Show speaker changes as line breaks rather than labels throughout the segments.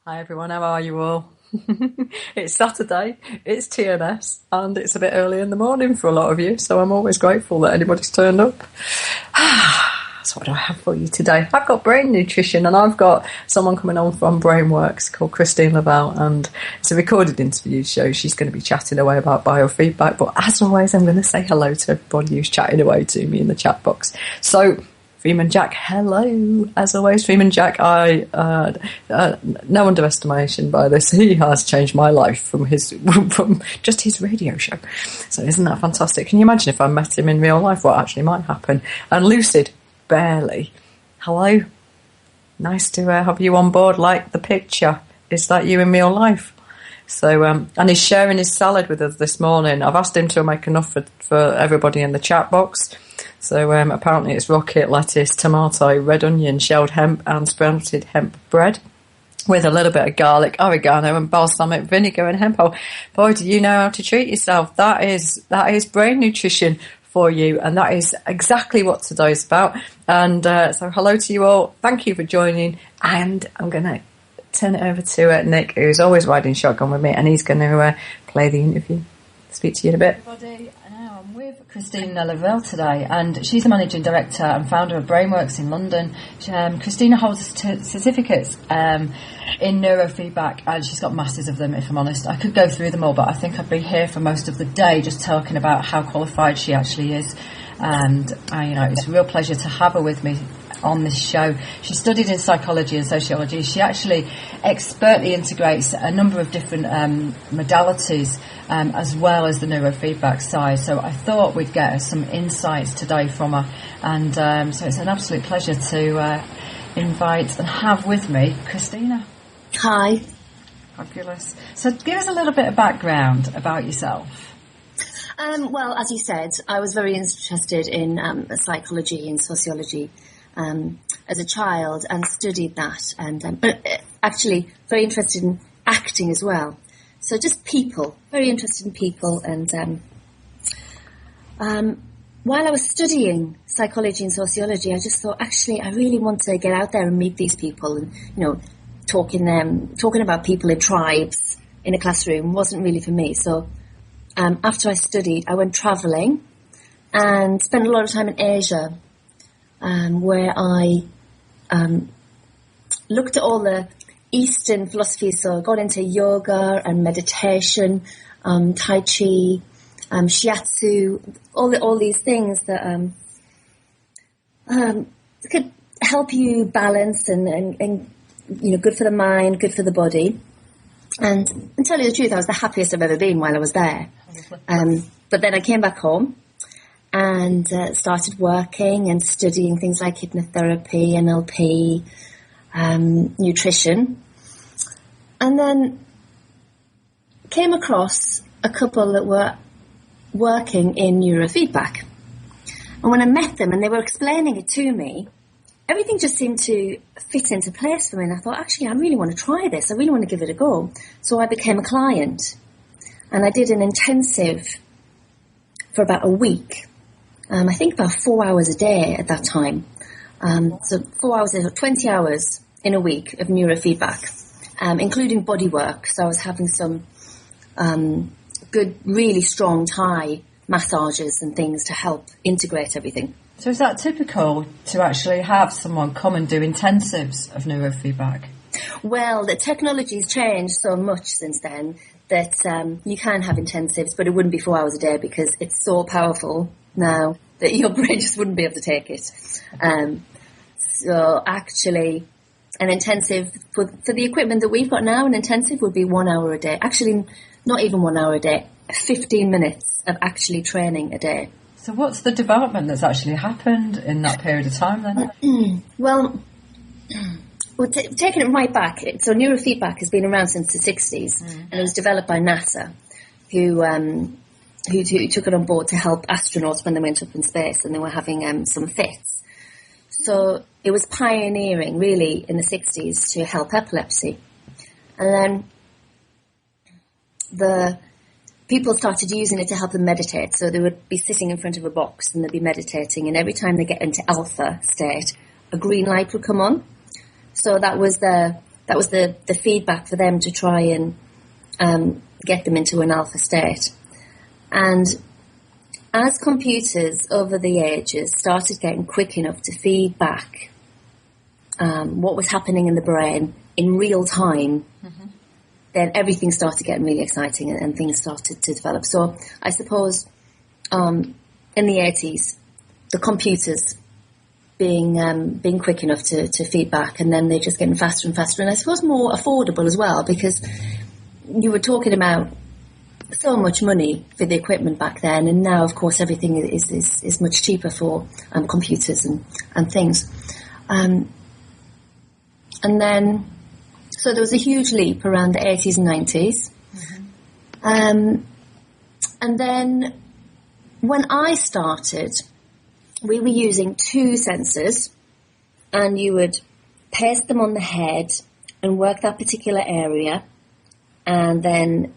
Hi everyone, how are you all? It's Saturday, it's TNS, and it's a bit early in the morning for a lot of you, so I'm always grateful that anybody's turned up. So what do I have for you today? I've got brain nutrition, and I've got someone coming on from Brainworks called Christina Lavelle, and it's a recorded interview show. She's going to be chatting away about biofeedback, but as always, I'm going to say hello to everybody who's chatting away to me in the chat box. So, Freeman Jack, hello. As always, Freeman Jack, no underestimation by this. He has changed my life from just his radio show. So isn't that fantastic? Can you imagine if I met him in real life, what actually might happen? And Lucid, barely. Hello. Nice to have you on board. Like the picture. Is that you in real life? So, and he's sharing his salad with us this morning. I've asked him to make enough for everybody in the chat box. So apparently it's rocket, lettuce, tomato, red onion, shelled hemp and sprouted hemp bread with a little bit of garlic, oregano and balsamic vinegar and hemp oil. Boy, do you know how to treat yourself. That is brain nutrition for you, and that is exactly what today's about. And so hello to you all. Thank you for joining, and I'm going to turn it over to Nick, who's always riding shotgun with me, and he's going to play the interview. Speak to you in a bit.
Everybody, now I'm with Christina Lavelle today, and she's the managing director and founder of Brainworks in London. Christina holds certificates in neurofeedback, and she's got masses of them, if I'm honest. I could go through them all, but I think I'd be here for most of the day just talking about how qualified she actually is. And it's a real pleasure to have her with me on this show. She studied in psychology and sociology. She actually expertly integrates a number of different modalities as well as the neurofeedback side. So I thought we'd get some insights today from her. And so it's an absolute pleasure to invite and have with me Christina.
Hi.
Fabulous. So give us a little bit of background about yourself.
Well, as you said, I was very interested in psychology and sociology as a child and studied that, but actually very interested in acting as well. So just people, very interested in people. And while I was studying psychology and sociology, I just thought, actually, I really want to get out there and meet these people, and talking about people in tribes in a classroom wasn't really for me. So after I studied, I went travelling and spent a lot of time in Asia, where I looked at all the Eastern philosophies. So I got into yoga and meditation, Tai Chi, Shiatsu, all these things that could help you balance and good for the mind, good for the body. And to tell you the truth, I was the happiest I've ever been while I was there. But then I came back home and started working and studying things like hypnotherapy, NLP, nutrition. And then came across a couple that were working in neurofeedback. And when I met them and they were explaining it to me, everything just seemed to fit into place for me. And I thought, actually, I really want to try this. I really want to give it a go. So I became a client. And I did an intensive for about a week. I think about 4 hours a day at that time. So 4 hours, 20 hours in a week of neurofeedback, including body work. So I was having some good, really strong Thai massages and things to help integrate everything.
So is that typical to actually have someone come and do intensives of neurofeedback?
Well, the technology's changed so much since then that you can have intensives, but it wouldn't be 4 hours a day because it's so powerful now that your brain just wouldn't be able to take it. So actually, an intensive, for the equipment that we've got now, an intensive would be 1 hour a day. Actually, not even 1 hour a day, 15 minutes of actually training a day.
So what's the development that's actually happened in that period of time then?
Well, taking it right back, so neurofeedback has been around since the 60s, and it was developed by NASA, who took it on board to help astronauts when they went up in space and they were having some fits. So it was pioneering, really, in the 60s to help epilepsy. And then the people started using it to help them meditate. So they would be sitting in front of a box and they'd be meditating, and every time they get into alpha state, a green light would come on. So that was the That was the feedback for them to try and get them into an alpha state. And as computers over the ages started getting quick enough to feed back what was happening in the brain in real time, then everything started getting really exciting and things started to develop. So I suppose in the 80s, the computers being quick enough to feed back, and then they're just getting faster and faster, and I suppose more affordable as well, because you were talking about so much money for the equipment back then, and now of course everything is much cheaper for computers and things. And then so there was a huge leap around the 80s and 90s. And then when I started, we were using 2 sensors, and you would paste them on the head and work that particular area, and then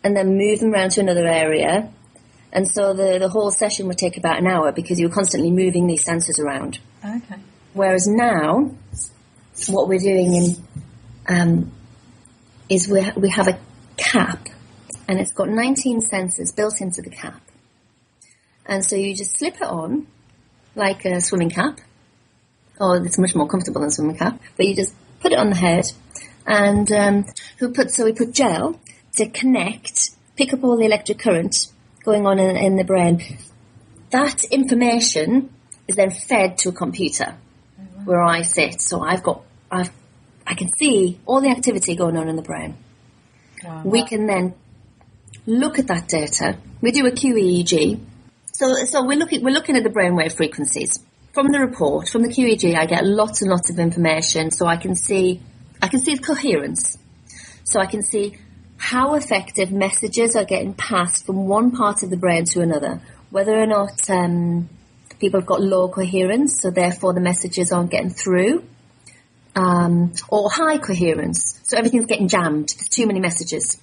move them around to another area. And so the whole session would take about an hour because you were constantly moving these sensors around.
Okay.
Whereas now, what we're doing is we have a cap, and it's got 19 sensors built into the cap. And so you just slip it on like a swimming cap. Oh, it's much more comfortable than a swimming cap. But you just put it on the head, and we put gel to connect, pick up all the electric current going on in the brain. That information is then fed to a computer where I sit. So I can see all the activity going on in the brain.
Wow.
We can then look at that data. We do a QEEG. So we're looking at the brainwave frequencies. From the report, from the QEEG, I get lots and lots of information, so I can see the coherence. So I can see how effective messages are getting passed from one part of the brain to another, whether or not people have got low coherence, so therefore the messages aren't getting through, or high coherence, so everything's getting jammed, there's too many messages.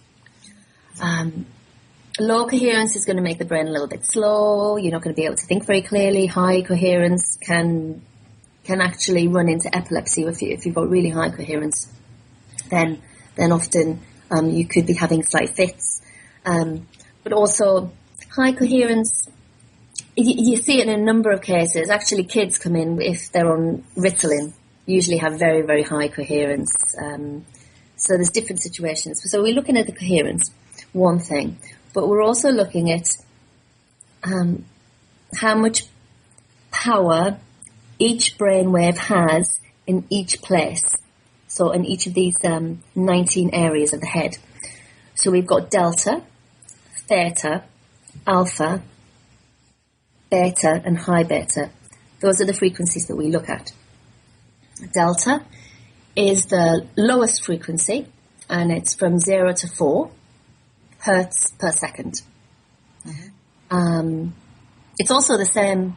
Low coherence is going to make the brain a little bit slow. You're not going to be able to think very clearly. High coherence can actually run into epilepsy if you've got really high coherence. Then often you could be having slight fits. But also high coherence, you see it in a number of cases. Actually, kids come in if they're on Ritalin, usually have very, very high coherence. So there's different situations. So we're looking at the coherence, one thing. But we're also looking at how much power each brainwave has in each place. So in each of these 19 areas of the head. So we've got delta, theta, alpha, beta, and high beta. Those are the frequencies that we look at. Delta is the lowest frequency, and it's from 0 to 4 hertz per second. It's also the same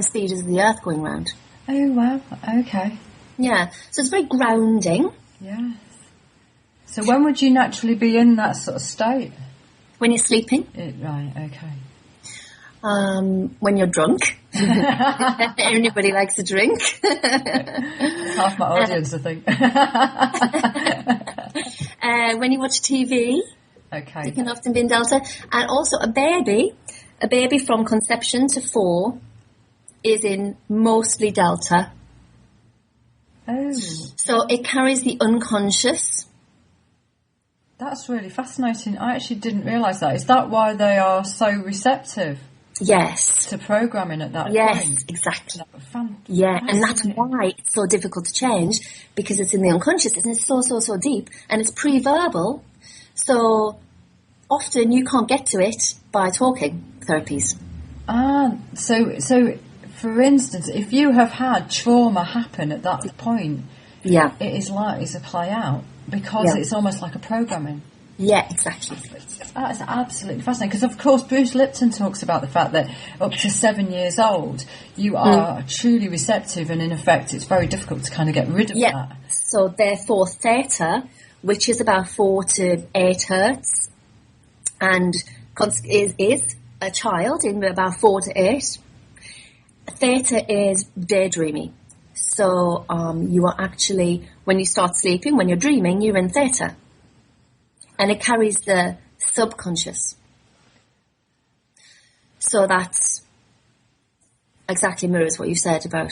speed as the Earth going round.
Oh, wow. Okay.
Yeah. So it's very grounding.
Yeah. So when would you naturally be in that sort of state?
When you're sleeping.
Right, okay.
When you're drunk. Everybody likes to drink.
That's half my audience, I think.
When you watch TV,
okay,
it can often be in delta. And also a baby from conception to 4 is in mostly delta.
Oh.
So it carries the unconscious.
That's really fascinating. I actually didn't realise that. Is that why they are so receptive?
Yes.
To programming at that point?
Yes, exactly. Yeah, and that's why it's so difficult to change, because it's in the unconscious and it's so deep, and it's pre-verbal, so often you can't get to it by talking therapies.
So for instance, if you have had trauma happen at that point,
yeah,
it is likely to play out because it's almost like a programming.
Yeah, exactly.
That's absolutely fascinating, because of course Bruce Lipton talks about the fact that up to 7 years old you are truly receptive, and in effect it's very difficult to kind of get rid of that.
So therefore theta, which is about 4 to 8 hertz, and is a child in about 4 to 8. Theta is daydreamy. So you are actually, when you start sleeping, when you're dreaming, you're in theta. And it carries the subconscious. So that's exactly mirrors what you said about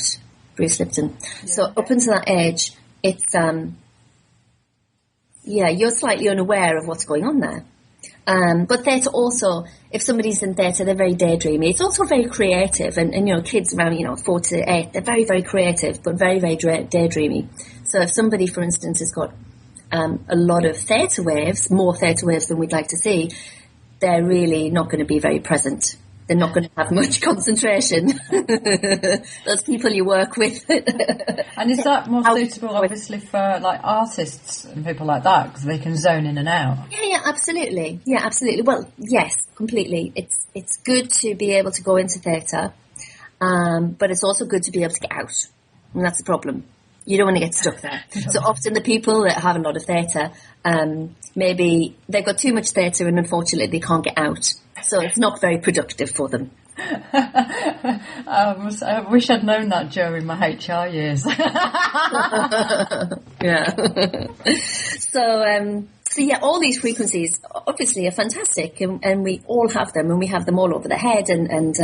Bruce Lipton. Yeah. So up until that age, it's, you're slightly unaware of what's going on there. But theta also, if somebody's in theta, they're very daydreamy. It's also very creative. And kids around, 4 to 8, they're very, very creative, but very, very daydreamy. So if somebody, for instance, has got a lot of theta waves, more theta waves than we'd like to see, they're really not going to be very present. They're not going to have much concentration. Those people you work with.
And is that more suitable, obviously, for like artists and people like that, because they can zone in and out?
Yeah, absolutely. Yeah, absolutely. Well, yes, completely. It's good to be able to go into theta, but it's also good to be able to get out, and that's the problem. You don't want to get stuck there. So often the people that have a lot of theta, maybe they've got too much theta and unfortunately they can't get out. So it's not very productive for them.
I wish I'd known that during my HR years.
Yeah. So yeah, all these frequencies obviously are fantastic, and we all have them, and we have them all over the head, and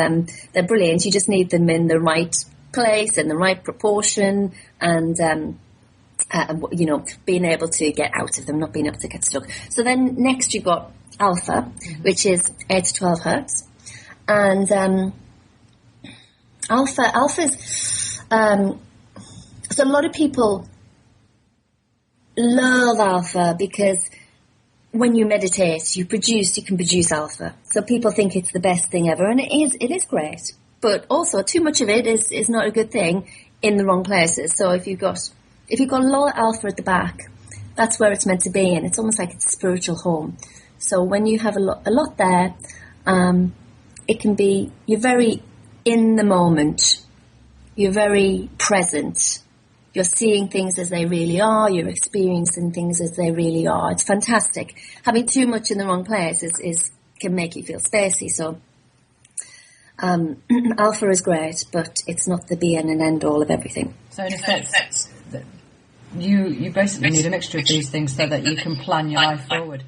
they're brilliant. You just need them in the right place, in the right proportion, and being able to get out of them, not being able to get stuck. So then next you've got alpha, which is 8 to 12 hertz, and alpha's so a lot of people love alpha because when you meditate you can produce alpha, so people think it's the best thing ever, and it is great, but also too much of it is not a good thing in the wrong places. So if you've got a lot of alpha at the back, that's where it's meant to be, and it's almost like it's a spiritual home. So when you have a lot there, it can be, you're very in the moment, you're very present, you're seeing things as they really are, you're experiencing things as they really are. It's fantastic. Having too much in the wrong place can make you feel spacey. So alpha is great, but it's not the be and end all of everything.
So in effect, you basically need a mixture of these things so that you can plan your life forward.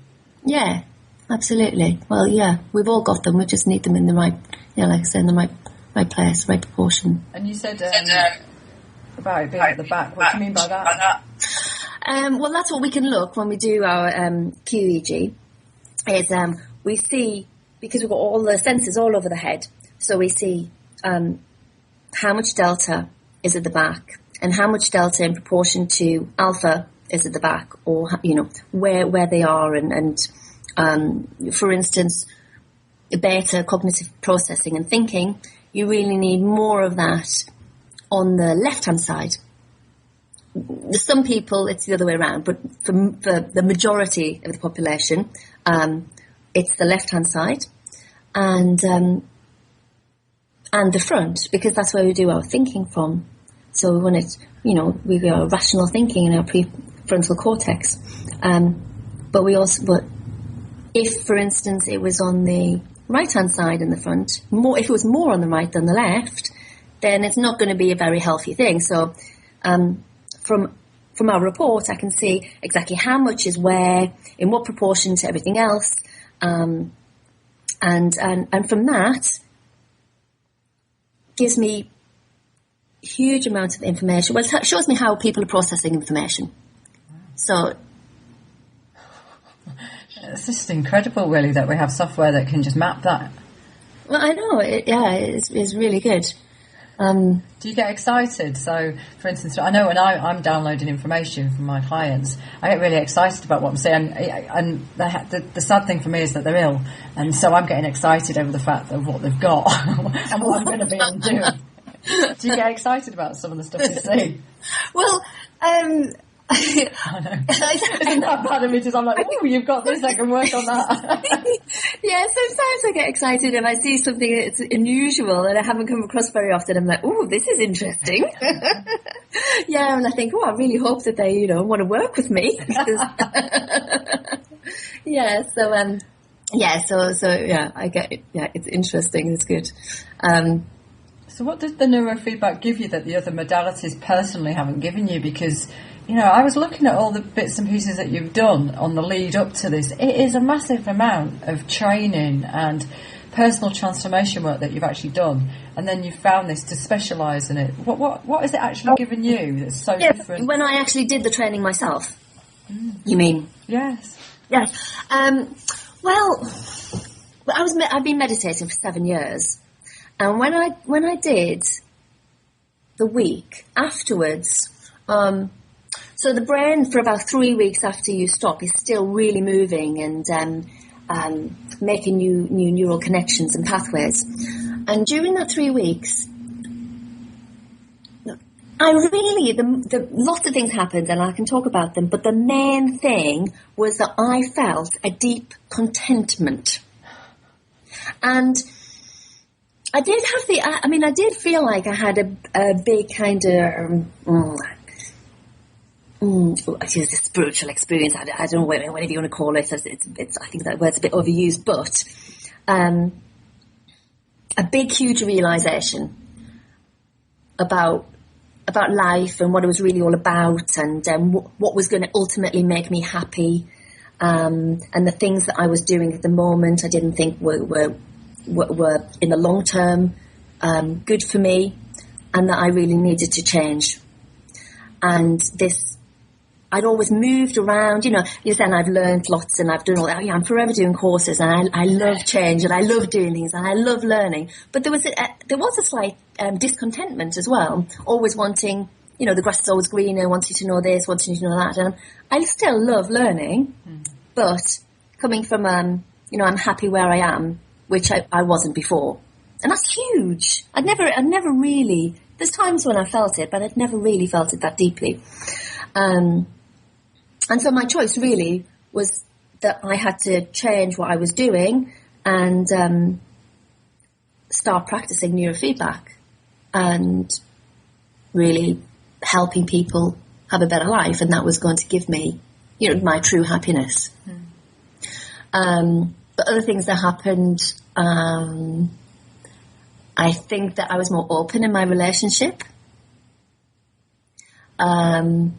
Yeah, absolutely. Well, yeah, we've all got them. We just need them in the right, like I said, in the right place, right proportion.
And you said about it being at the back. What do you mean by that?
Well, that's what we can look when we do our QEEG. Is we see, because we've got all the sensors all over the head, so we see how much delta is at the back and how much delta in proportion to alpha is at the back, or where they are, and for instance, beta, cognitive processing and thinking, you really need more of that on the left hand side. Some people it's the other way around, but for the majority of the population, it's the left hand side and the front, because that's where we do our thinking from. So when it's, we are rational thinking in our prefrontal cortex. But if, for instance, it was on the right-hand side in the front, if it was more on the right than the left, then it's not going to be a very healthy thing. So from our report, I can see exactly how much is where, in what proportion to everything else, and from that gives me huge amounts of information. Well, it shows me how people are processing information. So
it's just incredible, really, that we have software that can just map that.
Well, I know, it's really good.
Do you get excited? So, for instance, I know when I'm downloading information from my clients, I get really excited about what I'm saying. And the sad thing for me is that they're ill, and so I'm getting excited over the fact of what they've got and what I'm going to be able to do. Do you get excited about some of the stuff you see?
Well,
I know. Isn't that bad of me? Just I'm like, oh, you've got this, I can work on that.
Yeah, sometimes I get excited if I see something that's unusual that I haven't come across very often. I'm like, oh, this is interesting. Yeah, and I think, I really hope that they, want to work with me. Yeah, so I get it. Yeah, it's interesting. It's good.
So what did the neurofeedback give you that the other modalities personally haven't given you? Because, you know, I was looking at all the bits and pieces that you've done on the lead up to this. It is a massive amount of training and personal transformation work that you've actually done, and then you found this to specialise in it. What has it actually given you that's so different?
When I actually did the training myself, you mean?
Yes.
Yes. Well, I've been meditating for 7 years, and when I did the week afterwards, so the brain for about 3 weeks after you stop is still really moving and making new neural connections and pathways. And during that 3 weeks, lots of things happened, and I can talk about them, but the main thing was that I felt a deep contentment. And I did feel like I had a big kind of, it's a spiritual experience. I don't know whatever you want to call it. It's I think that word's a bit overused, but a big, huge realization about life and what it was really all about, and what was going to ultimately make me happy, and the things that I was doing at the moment I didn't think were in the long term good for me, and that I really needed to change. And I'd always moved around, and I've learned lots and I've done all that. I'm forever doing courses, and I love change and I love doing things and I love learning. But there was a slight discontentment as well, always wanting, the grass is always greener, wanting to know this, wanting to know that. And I still love learning, but coming from, I'm happy where I am, which I wasn't before. And that's huge. I'd never really, there's times when I felt it, but I'd never really felt it that deeply. And so my choice really was that I had to change what I was doing and start practicing neurofeedback and really helping people have a better life, and that was going to give me, my true happiness. But other things that happened, I think that I was more open in my relationship. Not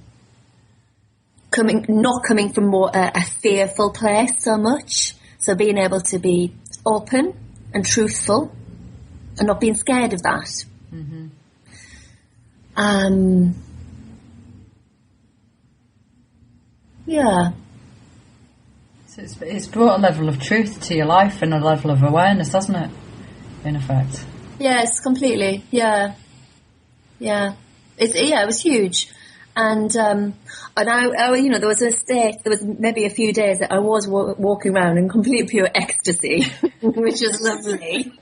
coming from more a fearful place so much. So being able to be open and truthful and not being scared of that. Mm-hmm. Yeah.
So it's brought a level of truth to your life and a level of awareness, hasn't it? In effect.
Yes, completely. Yeah. Yeah. It was huge. And I, there was maybe a few days that I was walking around in complete pure ecstasy, which was lovely.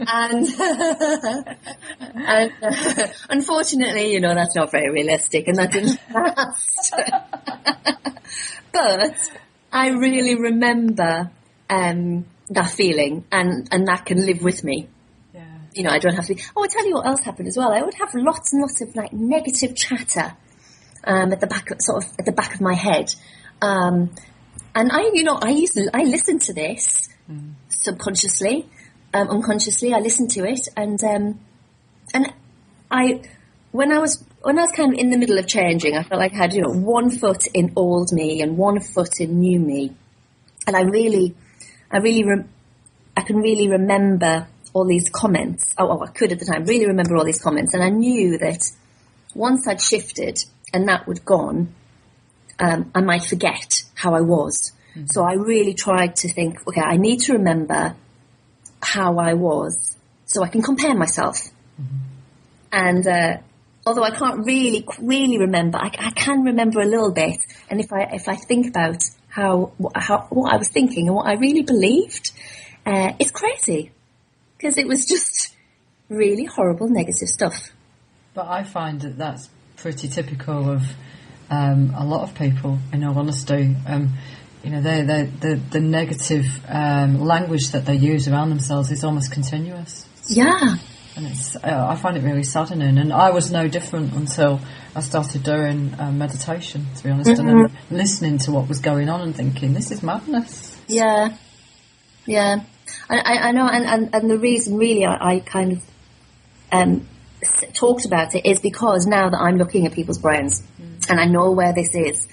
and unfortunately, that's not very realistic, and that didn't last. But I really remember that feeling, and that can live with me. I don't have to. I'll tell you what else happened as well. I would have lots and lots of negative chatter at the back of my head, and I listened to this subconsciously, unconsciously. I listened to it, and when I was kind of in the middle of changing, I felt like I had 1 foot in old me and 1 foot in new me, and I can really remember all these comments. I could at the time really remember all these comments, and I knew that once I'd shifted and that would gone, I might forget how I was. Mm-hmm. So I really tried to think, okay, I need to remember how I was so I can compare myself. Mm-hmm. And although I can't really remember, I can remember a little bit. And if I think about what I was thinking and what I really believed, it's crazy. Because it was just really horrible, negative stuff.
But I find that that's pretty typical of a lot of people, in all honesty. The negative language that they use around themselves is almost continuous.
Yeah.
And I find it really saddening. And I was no different until I started doing meditation, to be honest, mm-hmm. and then listening to what was going on and thinking, this is madness.
Yeah. Yeah. I know, and the reason really I kind of talked about it is because now that I'm looking at people's brains and I know where this is,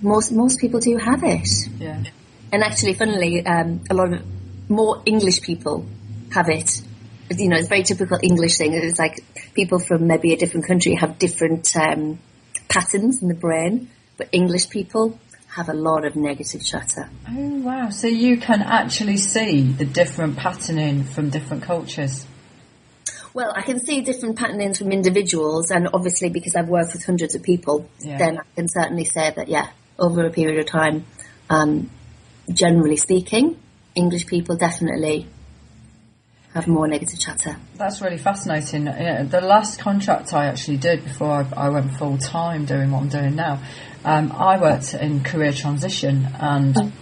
most people do have it.
Yeah.
And actually, funnily, a lot of more English people have it. You know, it's a very typical English thing. It's like people from maybe a different country have different patterns in the brain, but English people have a lot of negative chatter.
Oh, wow. So you can actually see the different patterning from different cultures?
Well, I can see different patternings from individuals, and obviously because I've worked with hundreds of people, then I can certainly say that, over a period of time, generally speaking, English people definitely have more negative chatter.
That's really fascinating. The last contract I actually did before I went full-time doing what I'm doing now, I worked in career transition, and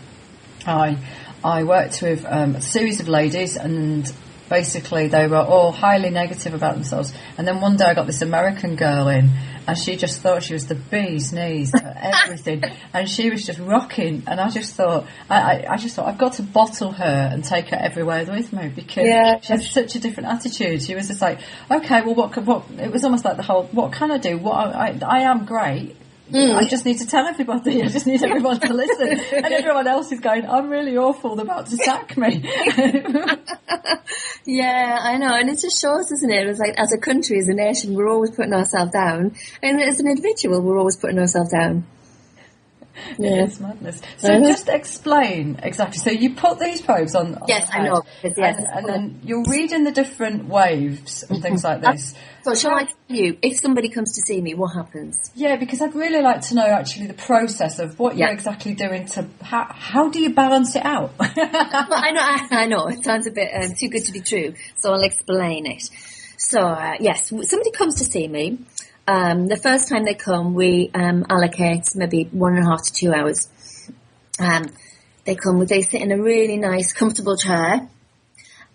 I worked with a series of ladies, and basically they were all highly negative about themselves. And then one day I got this American girl in, and she just thought she was the bee's knees for everything, and she was just rocking. And I just thought, I've got to bottle her and take her everywhere with me, because she has such a different attitude. She was just like, okay, well, what? It was almost like the whole, what can I do? I am great. I just need to tell everybody. I just need everyone to listen. And everyone else is going, I'm really awful. They're about to sack me.
Yeah, I know. And it just shows, doesn't it? It was like, as a country, as a nation, we're always putting ourselves down. And as an individual, we're always putting ourselves down.
Yeah. It's madness. So just explain exactly. So you put these probes on
yes, I know.
Yes. And then you're reading the different waves and things like this.
So shall I tell you, if somebody comes to see me, what happens?
Yeah, because I'd really like to know actually the process of what you're exactly doing to, how do you balance it out?
Well, I know, it sounds a bit too good to be true, so I'll explain it. So, yes, somebody comes to see me. The first time they come, we allocate maybe 1.5 to 2 hours. They sit in a really nice, comfortable chair,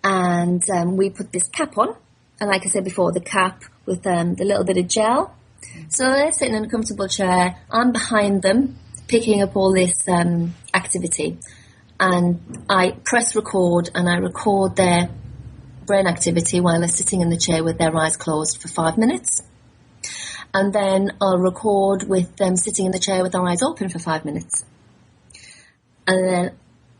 and we put this cap on. And like I said before, the cap with the little bit of gel. So they're sitting in a comfortable chair. I'm behind them, picking up all this activity. And I press record, and I record their brain activity while they're sitting in the chair with their eyes closed for 5 minutes. And then I'll record with them sitting in the chair with their eyes open for 5 minutes. And then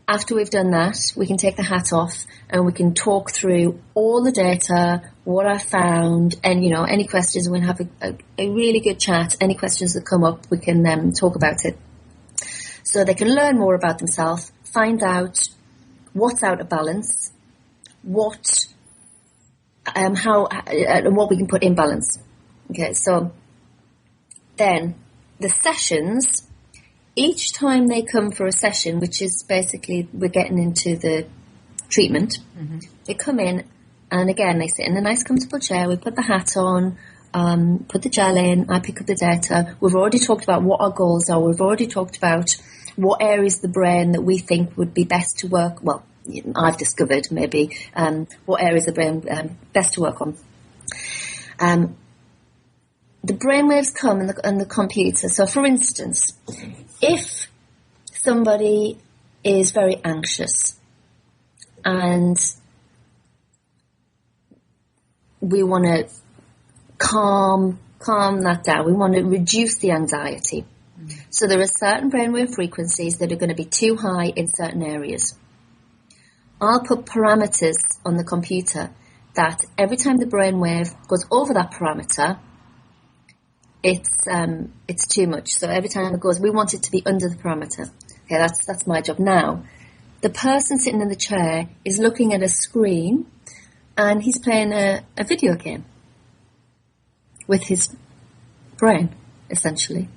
after we've done that, we can take the hat off and we can talk through all the data, what I found, and, any questions. We'll have a really good chat. Any questions that come up, we can talk about it. So they can learn more about themselves, find out what's out of balance, what we can put in balance. Okay, so then the sessions, each time they come for a session, which is basically we're getting into the treatment, they come in, and again, they sit in a nice comfortable chair. We put the hat on, put the gel in, I pick up the data. We've already talked about what our goals are. We've already talked about what areas of the brain that we think would be best to work, well, I've discovered maybe, what areas of the brain best to work on. The brainwaves come in the computer. So, for instance, if somebody is very anxious and we want to calm that down, we want to reduce the anxiety. So there are certain brainwave frequencies that are going to be too high in certain areas. I'll put parameters on the computer that every time the brainwave goes over that parameter, it's too much. So every time it goes, we want it to be under the parameter. Okay, that's my job. Now, the person sitting in the chair is looking at a screen, and he's playing a video game with his brain, essentially.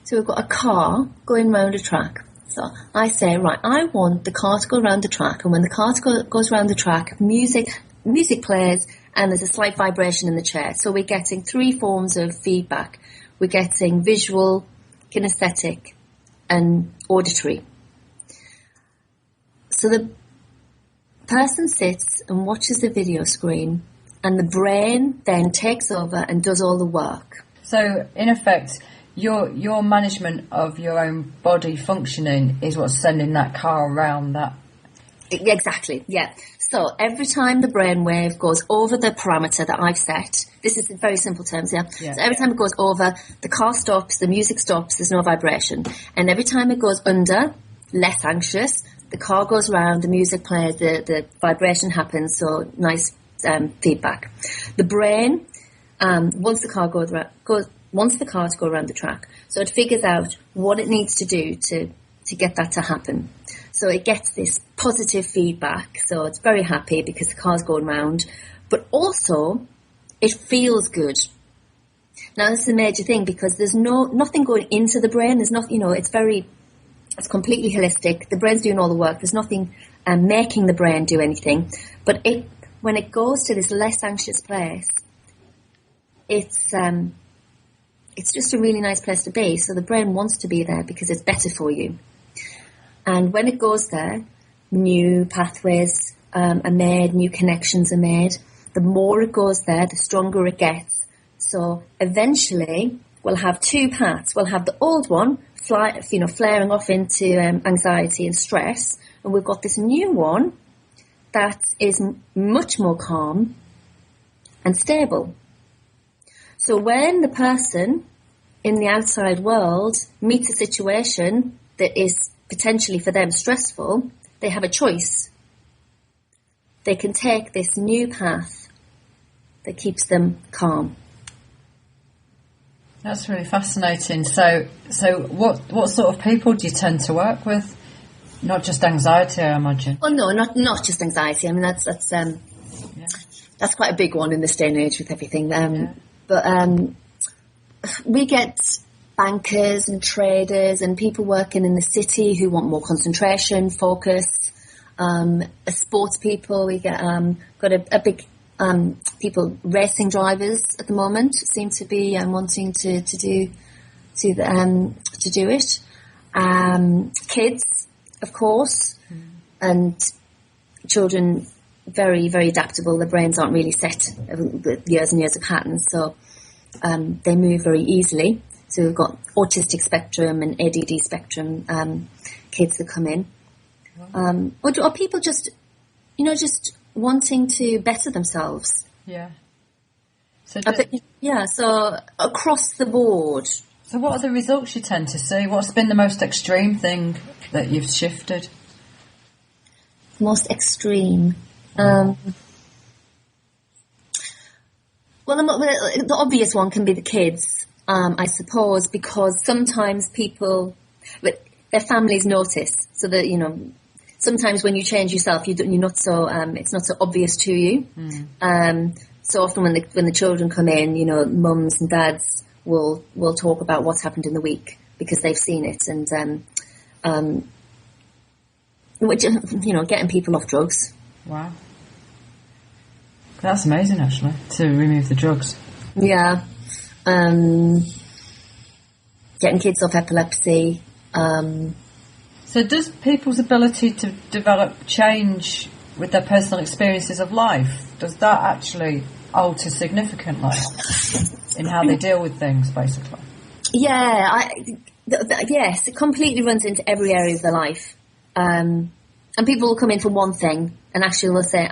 So we've got a car going round a track. So I say, right, I want the car to go around the track, and when the car goes around the track, music plays, and there's a slight vibration in the chair. So we're getting 3 forms of feedback. We're getting visual, kinesthetic, and auditory. So the person sits and watches the video screen, and the brain then takes over and does all the work.
So, in effect, your management of your own body functioning is what's sending that car around that.
Exactly, yeah. So every time the brainwave goes over the parameter that I've set, this is in very simple terms, yeah. So every time it goes over, the car stops, the music stops, there's no vibration. And every time it goes under, less anxious, the car goes around, the music plays, the vibration happens, so nice feedback. The brain, wants the car to go around the track, so it figures out what it needs to do to get that to happen. So it gets this positive feedback, so it's very happy because the car's going round, but also it feels good. Now this is a major thing because there's nothing going into the brain. There's nothing, it's completely holistic. The brain's doing all the work. There's nothing making the brain do anything. But when it goes to this less anxious place, it's just a really nice place to be. So the brain wants to be there because it's better for you. And when it goes there, new pathways are made, new connections are made. The more it goes there, the stronger it gets. So eventually, we'll have two paths. We'll have the old one, flaring off into anxiety and stress, and we've got this new one that is much more calm and stable. So when the person in the outside world meets a situation that is potentially for them stressful, they have a choice. They can take this new path that keeps them calm.
That's really fascinating. So what sort of people do you tend to work with? Not just anxiety, I imagine.
Well, no, not just anxiety. I mean, that's quite a big one in this day and age with everything. But we get bankers and traders and people working in the city who want more concentration, focus. Sports people, we get got a big people, racing drivers at the moment seem to be wanting to do it. Kids, of course, and children, very, very adaptable. Their brains aren't really set with years and years of patterns, so they move very easily. So we've got autistic spectrum and ADD spectrum kids that come in. Or people just wanting to better themselves.
Yeah.
So across the board.
So what are the results you tend to see? What's been the most extreme thing that you've shifted?
Most extreme. Well, the obvious one can be the kids, I suppose, because sometimes people, their families notice. So that, sometimes when you change yourself, you're not so, it's not so obvious to you. So often when the children come in, mums and dads will talk about what's happened in the week because they've seen it, and getting people off drugs.
Wow, that's amazing, actually, to remove the drugs.
Yeah, getting kids off epilepsy.
So does people's ability to develop change with their personal experiences of life, does that actually alter significantly in how they deal with things, basically?
Yeah, yes, it completely runs into every area of their life. And people will come in for one thing and actually will say,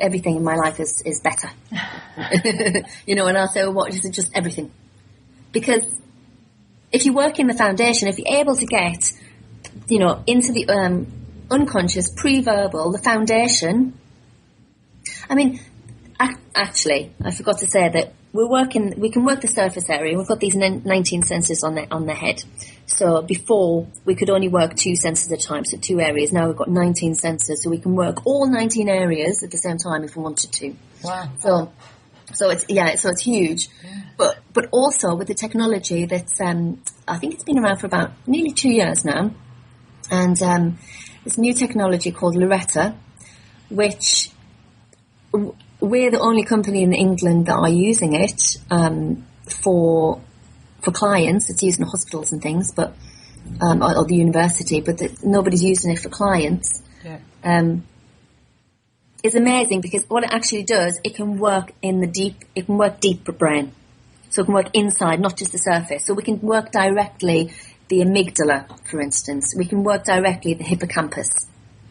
everything in my life is better. And I'll say, well, what is it? Just everything. Because if you work in the foundation, if you're able to get into the unconscious, pre-verbal, the foundation. I mean, actually, I forgot to say that we can work the surface area. We've got these 19 sensors on the head. So before, we could only work 2 sensors at a time, so 2 areas. Now we've got 19 sensors, so we can work all 19 areas at the same time if we wanted to.
Wow.
So it's huge. Yeah. But also with the technology that's, I think it's been around for about nearly 2 years now. And this new technology called Loretta, which we're the only company in England that are using it for clients. It's used in hospitals and things, but or the university, but nobody's using it for clients.
Yeah.
It's amazing because what it actually does, it can work deeper brain. So we can work inside, not just the surface. So we can work directly the amygdala, for instance. We can work directly the hippocampus.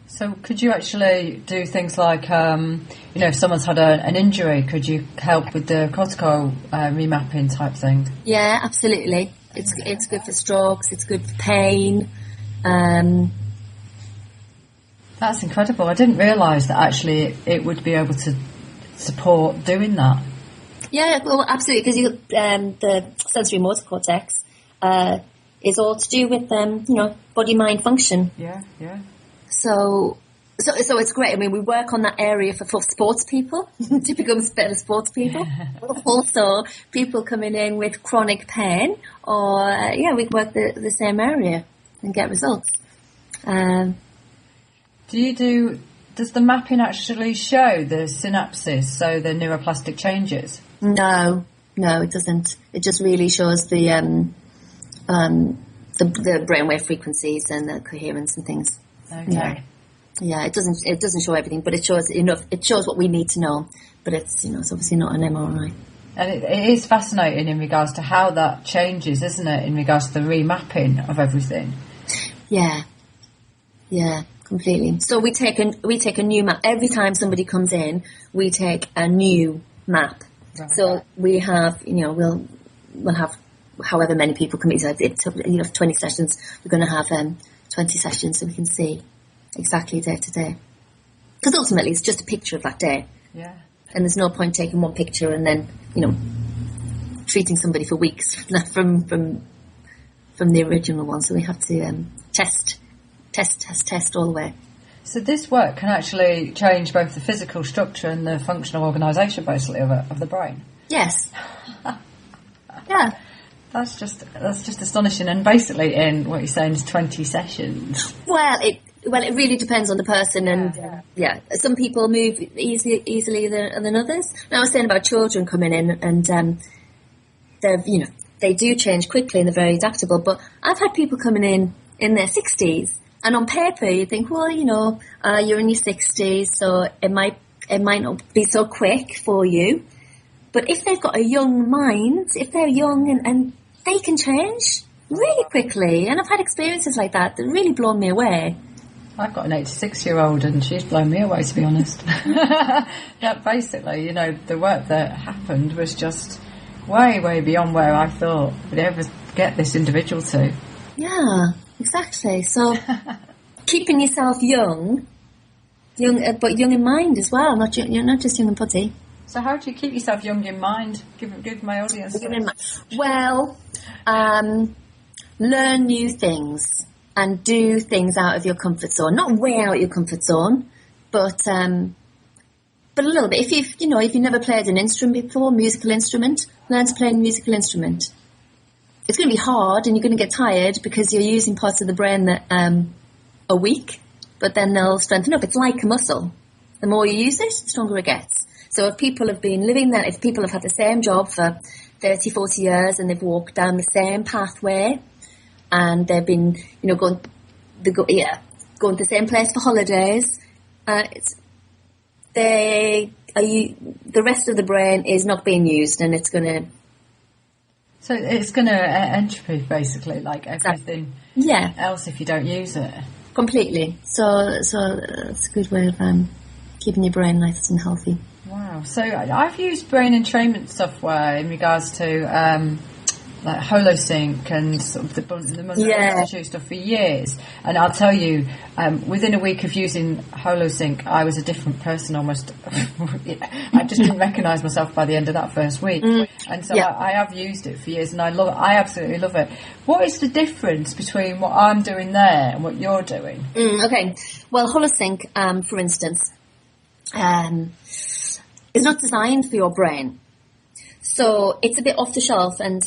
So could you actually do things like, if someone's had an injury, could you help with the cortical remapping type thing?
Yeah, absolutely. It's good for strokes. It's good for pain.
That's incredible. I didn't realise that actually it would be able to support doing that. Yeah,
well, absolutely, because the sensory motor cortex is all to do with body-mind function.
Yeah.
So it's great. I mean, we work on that area for sports people to become better sports people. Also, people coming in with chronic pain, or we work the same area and get results.
Does the mapping actually show the synapses, so the neuroplastic changes?
No, it doesn't. It just really shows the brainwave frequencies and the coherence and things.
Okay.
Yeah, it doesn't show everything, but it shows enough. It shows what we need to know, but it's it's obviously not an MRI.
And it is fascinating in regards to how that changes, isn't it? In regards to the remapping of everything.
Yeah, completely. So we take a new map every time somebody comes in. We take a new map. Right. So we have we'll have however many people come in. So it's 20 sessions. We're going to have 20 sessions so we can see exactly day to day. Because ultimately it's just a picture of that day.
Yeah.
And there's no point taking one picture and then, treating somebody for weeks from the original one. So we have to test all the way.
So this work can actually change both the physical structure and the functional organisation, basically, of the brain.
Yes. Yeah.
That's just astonishing. And basically, in what you're saying is 20 sessions.
Well, it really depends on the person, and some people move easily than others. And I was saying about children coming in, and they do change quickly and they're very adaptable. But I've had people coming in their 60s, and on paper you think, well, you're in your 60s, so it might not be so quick for you. But if they've got a young mind, if they're young and they can change really quickly, and I've had experiences like that really blown me away.
I've got an 86-year-old and she's blown me away, to be honest. That basically, the work that happened was just way, way beyond where I thought we'd ever get this individual to.
Yeah, exactly. So keeping yourself young, but young in mind as well. You're not just young in body.
So how do you keep yourself young in mind? Give my audience.
Well, learn new things and do things out of your comfort zone. Not way out of your comfort zone, but a little bit. If you've never played an instrument before, musical instrument, learn to play a musical instrument. It's going to be hard and you're going to get tired because you're using parts of the brain that are weak, but then they'll strengthen up. It's like a muscle. The more you use it, the stronger it gets. So if people have been living that, if people have had the same job for 30, 40 years and they've walked down the same pathway and they've been, going to the same place for holidays, the rest of the brain is not being used, and it's going to...
So it's going to entropy, basically, like everything else if you don't use it.
Completely. So it's a good way of keeping your brain nice and healthy.
Wow. So I've used brain entrainment software in regards to like HoloSync and sort of the Monroe Institute stuff for years. And I'll tell you, within a week of using HoloSync, I was a different person almost. I just didn't recognise myself by the end of that first week. And so I have used it for years and I love it. I absolutely love it. What is the difference between what I'm doing there and what you're doing?
Okay. Well, HoloSync, for instance, is not designed for your brain. So it's a bit off the shelf, and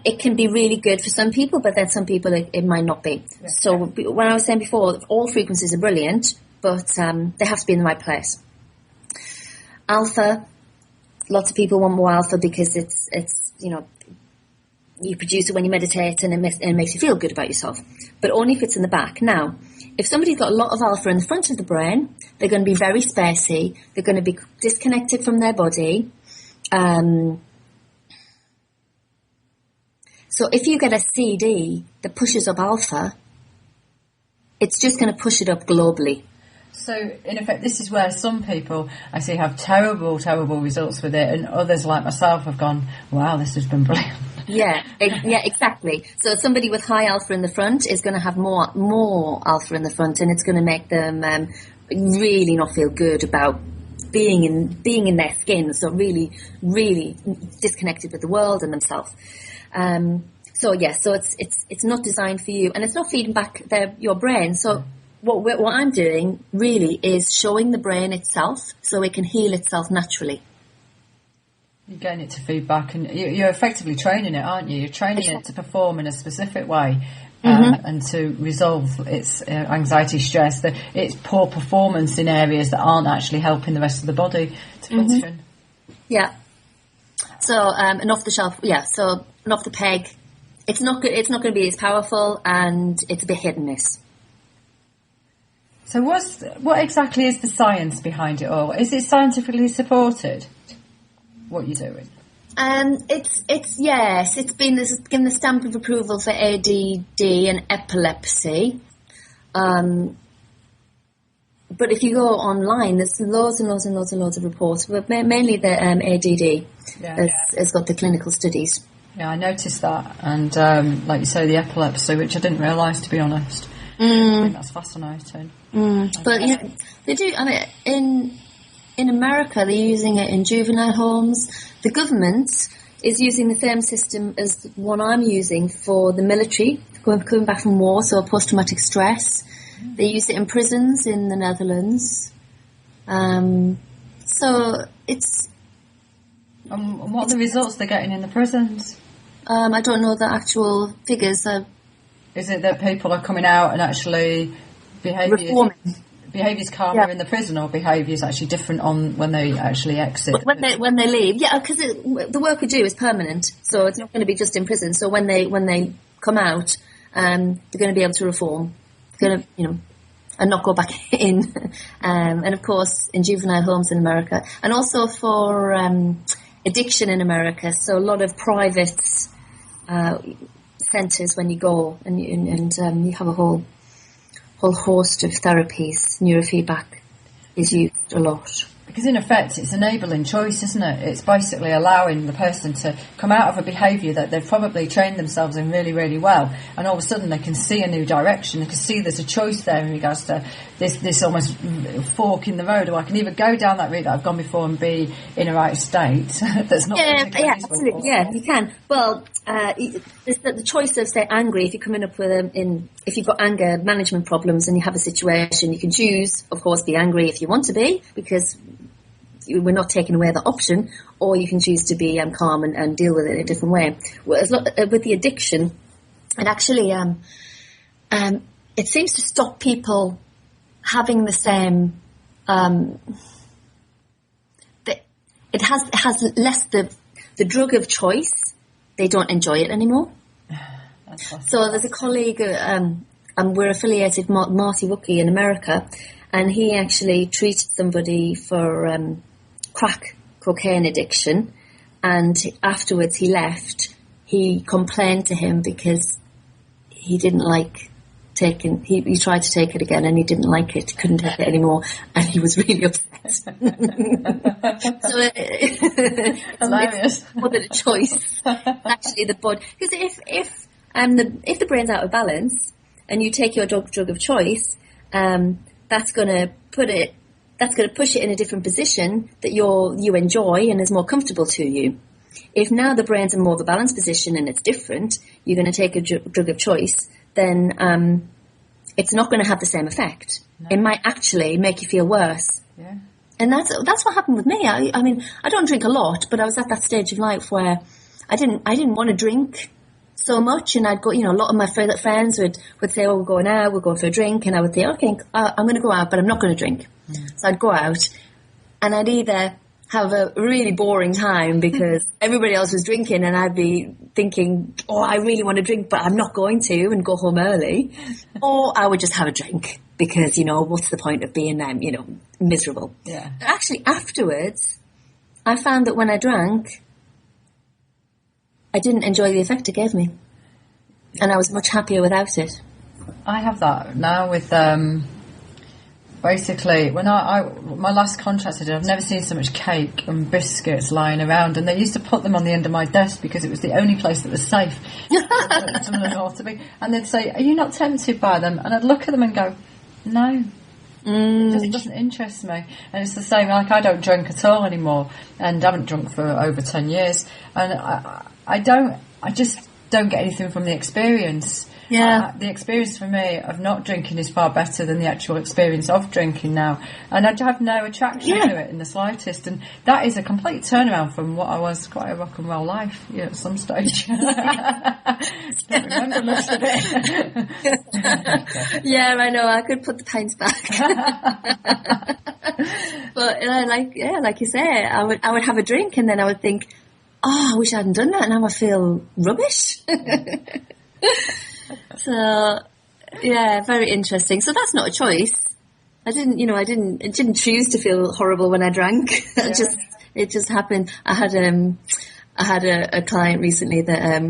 it can be really good for some people, but then some people it might not be. Yeah. So when I was saying before, all frequencies are brilliant, but they have to be in the right place. Alpha, lots of people want more alpha because it's you produce it when you meditate and it makes you feel good about yourself, but only if it's in the back. Now, if somebody's got a lot of alpha in the front of the brain, they're going to be very spacey, they're going to be disconnected from their body, So if you get a CD that pushes up alpha, it's just going to push it up globally.
So, in effect, this is where some people I see have terrible, terrible results with it, and others like myself have gone, wow, this has been brilliant.
Yeah, exactly. So somebody with high alpha in the front is going to have more alpha in the front, and it's going to make them really not feel good about being in their skin. So really, really disconnected with the world and themselves. So it's not designed for you, and it's not feeding back your brain. So what I'm doing really is showing the brain itself so it can heal itself naturally.
You're getting it to feedback, and you're effectively training it, aren't you? You're training it to perform in a specific way, and to resolve its anxiety, stress, its poor performance in areas that aren't actually helping the rest of the body to function.
Yeah. So an off the shelf, so an off the peg. It's not good. It's not going to be as powerful, and it's a bit hit and miss.
So what exactly is the science behind it all? Is it scientifically supported, what you're doing? It's been given the stamp of approval for ADD and epilepsy. But if you go online, there's loads and loads and loads and loads of reports, but mainly the ADD has got the clinical studies. Yeah, I noticed that, and like you say, the epilepsy, which I didn't realise, to be honest. I think that's fascinating.
But they do. I mean, in America, they're using it in juvenile homes. The government is using the same system as the one I'm using for the military, coming back from war, so post-traumatic stress. They use it in prisons in the Netherlands. So it's...
And what are the results they're getting in the prisons?
I don't know the actual figures.
Is it that people are coming out and actually behaviour's calmer in the prison, or behaviour's actually different on when they actually exit?
When they leave, because the work we do is permanent, so it's not going to be just in prison. So when they come out, they're going to be able to reform, and not go back in. And of course, in juvenile homes in America, and also for addiction in America. So a lot of private centres when you go, and you have a whole host of therapies. Neurofeedback is used a lot.
Because in effect, it's enabling choice, isn't it? It's basically allowing the person to come out of a behaviour that they've probably trained themselves in really, really well, and all of a sudden they can see a new direction. They can see there's a choice there in regards to this almost fork in the road, or I can either go down that route that I've gone before and be in a right state that's not
absolutely, you can. Well, the choice of, say, angry. If you're coming up with if you've got anger management problems and you have a situation, you can choose, of course, be angry if you want to be, because we're not taking away the option, or you can choose to be calm and deal with it in a different way. Whereas with the addiction, it actually it seems to stop people having the same. It has less the drug of choice. They don't enjoy it anymore. So there's a colleague, and we're affiliated, Marty Wookie in America, and he actually treated somebody for crack cocaine addiction, and afterwards he left. He complained to him because he didn't like taking. He tried to take it again, and he didn't like it. Couldn't take it anymore, and he was really upset. So
hilarious.
It's more than a choice. Actually, the body, because if the brain's out of balance and you take your drug of choice, that's going to push it in a different position that you enjoy and is more comfortable to you. If now the brain's in more of a balanced position and it's different, you're going to take a drug of choice, then it's not going to have the same effect. No. It might actually make you feel worse.
Yeah.
And that's what happened with me. I mean, I don't drink a lot, but I was at that stage of life where I didn't want to drink so much, and I'd go, a lot of my friends would say, oh, we're going out, we're going for a drink, and I would say, okay, I'm going to go out, but I'm not going to drink. So I'd go out, and I'd either have a really boring time because everybody else was drinking, and I'd be thinking, oh, I really want to drink, but I'm not going to, and go home early, or I would just have a drink because, what's the point of being, miserable?
Yeah.
Actually, afterwards, I found that when I drank, I didn't enjoy the effect it gave me. and I was much happier without it.
I have that now with basically when my last contract I did, I've never seen so much cake and biscuits lying around, and they used to put them on the end of my desk because it was the only place that was safe. And they'd say, "Are you not tempted by them?" And I'd look at them and go, "No." It just doesn't interest me. And it's the same, like I don't drink at all anymore, and I haven't drunk for over 10 years, and I just don't get anything from the experience.
Yeah.
The experience for me of not drinking is far better than the actual experience of drinking now, and I have no attraction to it in the slightest, and that is a complete turnaround from what I was, quite a rock and roll life, at some stage. Don't remember most of it.
Yeah, I know, I could put the pints back. But like you say, I would have a drink and then I would think, oh, I wish I hadn't done that, and now I feel rubbish. So, yeah, very interesting. So that's not a choice. I didn't choose to feel horrible when I drank. Yeah. It just happened. I had a client recently that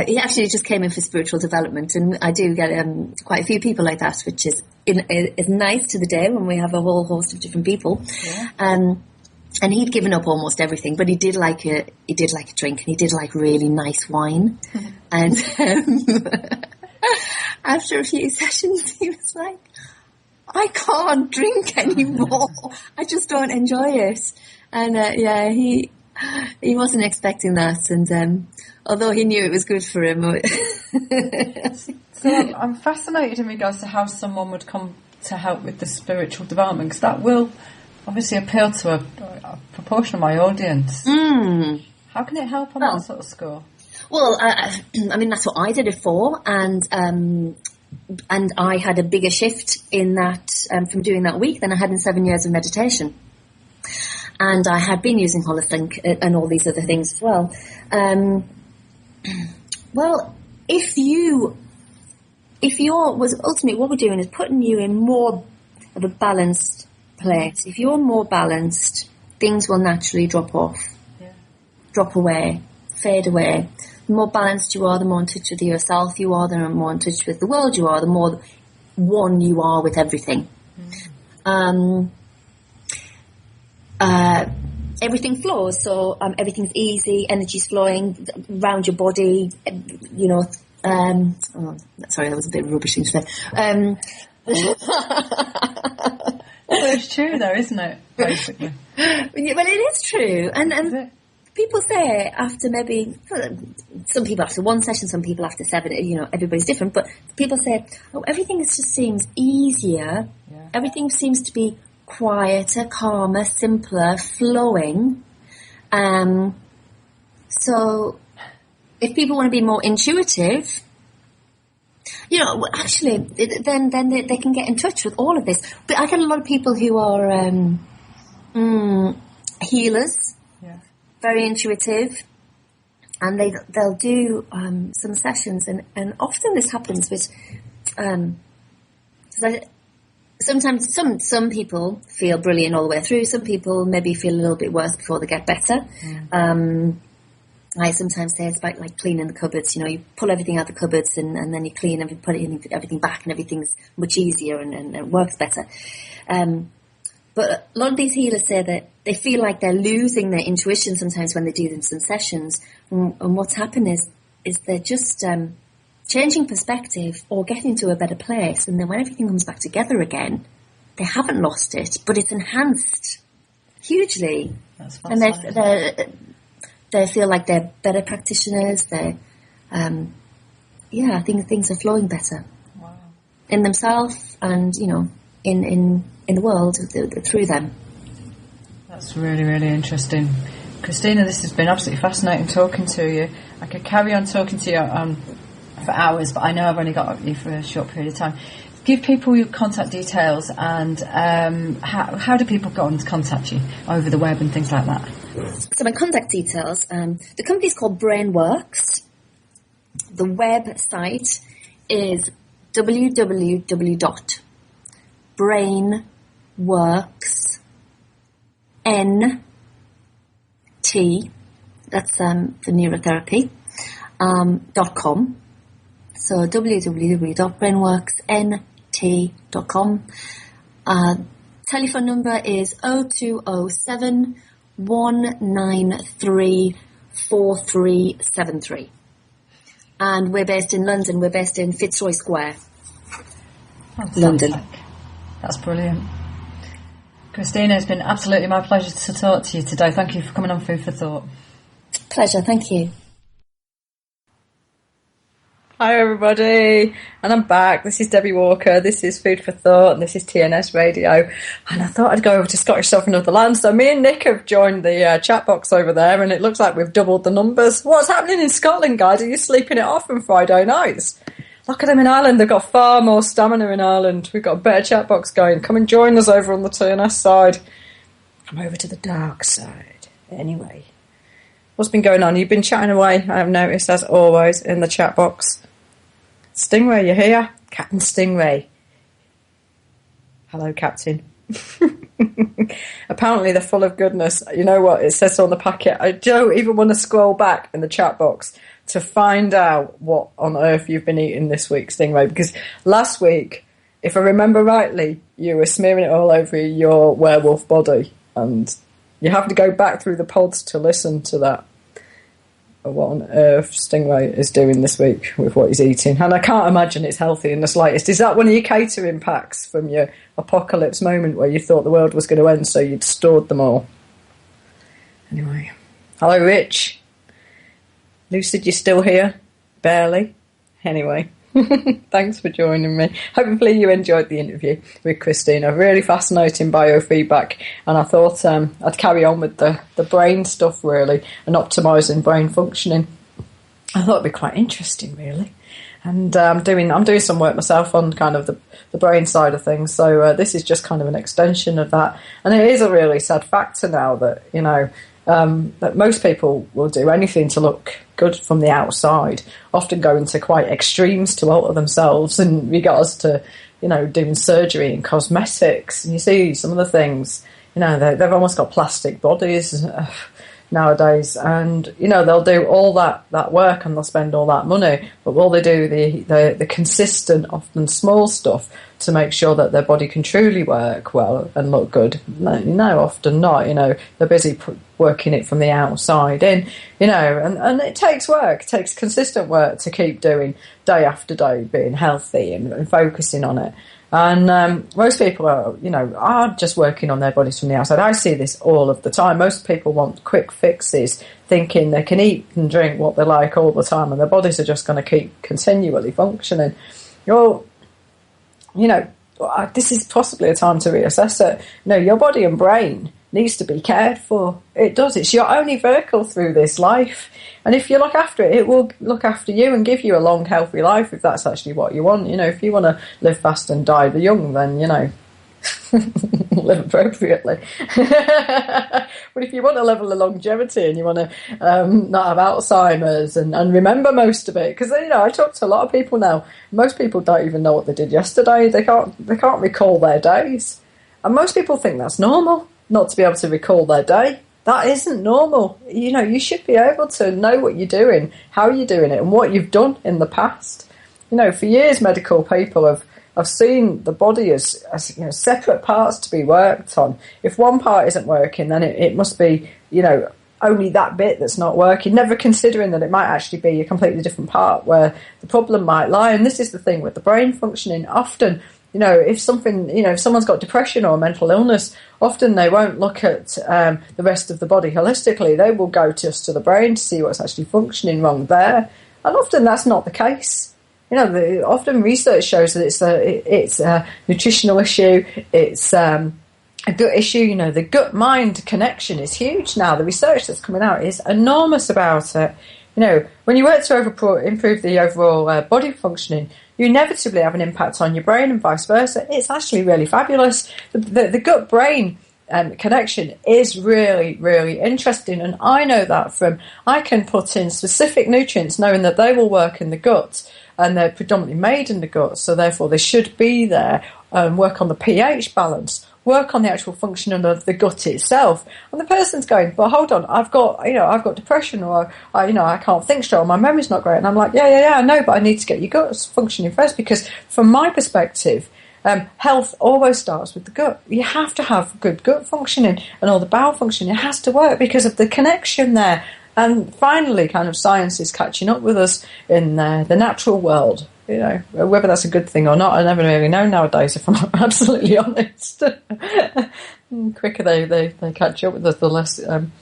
he actually just came in for spiritual development, and I do get quite a few people like that, which is nice to the day when we have a whole host of different people. Yeah. And he'd given up almost everything, but he did like a drink, and he did like really nice wine. And after a few sessions, he was like, "I can't drink anymore. I just don't enjoy it." And he wasn't expecting that, and although he knew it was good for him.
So I'm fascinated in regards to how someone would come to help with the spiritual development, because that will obviously appeal to a proportion of my audience. How can it help on that sort of score?
Well, I mean, that's what I did it for, and I had a bigger shift in that from doing that week than I had in 7 years of meditation. And I had been using Holothink and all these other things as well. Well, if you're ultimately what we're doing is putting you in more of a balanced place. If you're more balanced, things will naturally drop off, drop away, fade away. The more balanced you are, the more in touch with yourself you are, the more in touch with the world you are, the more one you are with everything. Everything flows, so everything's easy, energy's flowing around your body, sorry, that was a bit rubbish thing to say.
Well, it's true though, isn't it? Basically.
Well, it is true, and people say after some people after one session, some people after 7, everybody's different, but people say, oh, everything just seems easier, everything seems to be quieter, calmer, simpler, flowing. So if people want to be more intuitive, actually, then they can get in touch with all of this. But I get a lot of people who are healers, very intuitive, and they'll do some sessions, and often this happens with sometimes some people feel brilliant all the way through. Some people maybe feel a little bit worse before they get better. I sometimes say it's about like cleaning the cupboards. You pull everything out of the cupboards and then you clean and put everything back, and everything's much easier and it works better. But a lot of these healers say that they feel like they're losing their intuition sometimes when they do them some sessions. And what's happened is they're just changing perspective or getting to a better place. And then when everything comes back together again, they haven't lost it, but it's enhanced hugely. That's fascinating. And they feel like they're better practitioners. I think things are flowing better. Wow. In themselves and, in the world through them.
That's really, really interesting. Christina, this has been absolutely fascinating talking to you. I could carry on talking to you for hours, but I know I've only got you for a short period of time. Give people your contact details, and how do people go and contact you over the web and things like that?
So my contact details, the company's called Brainworks. The website is www.brainworks.nt, that's for neurotherapy, .com. So www.brainworksnt.com. Telephone number is 0207 193 4373. And we're based in London. We're based in Fitzroy Square,
Fantastic.
London.
That's brilliant. Christina, it's been absolutely my pleasure to talk to you today. Thank you for coming on Food for Thought.
Pleasure, thank you.
Hi everybody, and I'm back. This is Debbie Walker, this is Food for Thought, and this is TNS Radio. And I thought I'd go over to Scottish Stuff in Other Lands. So me and Nick have joined the chat box over there, and it looks like we've doubled the numbers. What's happening in Scotland, guys? Are you sleeping it off on Friday nights? Look at them in Ireland. They've got far more stamina in Ireland. We've got a better chat box going. Come and join us over on the TNS side. Come over to the dark side. Anyway, what's been going on? You've been chatting away, I have noticed, as always, in the chat box. Stingray, you here? Captain Stingray. Hello, Captain. Apparently they're full of goodness. You know what? It says on the packet. I don't even want to scroll back in the chat box to find out what on earth you've been eating this week, Stingray. Because last week, if I remember rightly, you were smearing it all over your werewolf body. And you have to go back through the pods to listen to that. What on earth Stingray is doing this week with what he's eating. And I can't imagine it's healthy in the slightest. Is that one of your catering packs from your apocalypse moment where you thought the world was going to end, so you'd stored them all? Anyway. Hello, Rich. Lucid, you're still here? Barely. Anyway. Thanks for joining me. Hopefully you enjoyed the interview with Christina. Really fascinating biofeedback, and I thought I'd carry on with the brain stuff really, and optimising brain functioning. I thought it'd be quite interesting really, and I'm doing some work myself on kind of the brain side of things, so this is just kind of an extension of that. And it is a really sad factor now that, you know, that most people will do anything to look good from the outside, often go into quite extremes to alter themselves, in regards to, you know, doing surgery and cosmetics. And you see some of the things, you know, they've almost got plastic bodies nowadays, and, you know, they'll do all that work and they'll spend all that money, but will they do the consistent, often small stuff to make sure that their body can truly work well and look good? No, often not. You know, they're busy working it from the outside in, you know, and it takes work. It takes consistent work to keep doing day after day, being healthy and focusing on it. And most people are just working on their bodies from the outside. I see this all of the time. Most people want quick fixes, thinking they can eat and drink what they like all the time, and their bodies are just going to keep continually functioning. Well, you know, this is possibly a time to reassess it. You know, your body and brain needs to be cared for. It does. It's your only vehicle through this life. And if you look after it, it will look after you and give you a long, healthy life, if that's actually what you want. You know, if you want to live fast and die the young, then, you know, live appropriately. But if you want a level of longevity and you want to not have Alzheimer's and remember most of it, because, you know, I talk to a lot of people now. Most people don't even know what they did yesterday. They can't recall their days. And most people think that's normal, not to be able to recall their day. That isn't normal. You know, you should be able to know what you're doing, how you're doing it, and what you've done in the past. You know, for years, medical people have seen the body as you know, separate parts to be worked on. If one part isn't working, then it must be, you know, only that bit that's not working, never considering that it might actually be a completely different part where the problem might lie. And this is the thing with the brain functioning. Often, you know, if someone's got depression or mental illness, often they won't look at the rest of the body holistically. They will go just to the brain to see what's actually functioning wrong there. And often that's not the case. You know, often research shows that it's a nutritional issue, it's a gut issue. You know, the gut-mind connection is huge now. The research that's coming out is enormous about it. You know, when you work to improve the overall body functioning, you inevitably have an impact on your brain and vice versa. It's actually really fabulous. The gut-brain connection is really, really interesting. And I know that I can put in specific nutrients knowing that they will work in the gut, and they're predominantly made in the gut, so therefore they should be there work on the pH balance, work on the actual function of the gut itself. And the person's going, but hold on, I've got depression, or I can't think straight, or my memory's not great. And I'm like, yeah, I know, but I need to get your gut functioning first, because from my perspective, health always starts with the gut. You have to have good gut functioning, and all the bowel functioning. It has to work because of the connection there. And finally, kind of science is catching up with us in the natural world. Whether that's a good thing or not, I never really know nowadays, if I'm absolutely honest. The quicker they catch up with us, the less, the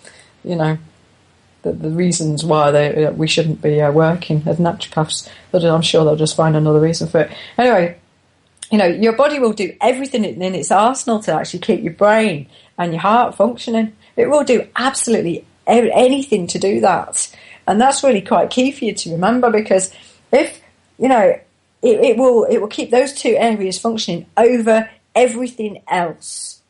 reasons why we shouldn't be working as naturopaths. But I'm sure they'll just find another reason for it. Anyway, your body will do everything in its arsenal to actually keep your brain and your heart functioning. It will do absolutely anything to do that. And that's really quite key for you to remember, because if it will keep those two areas functioning over everything else,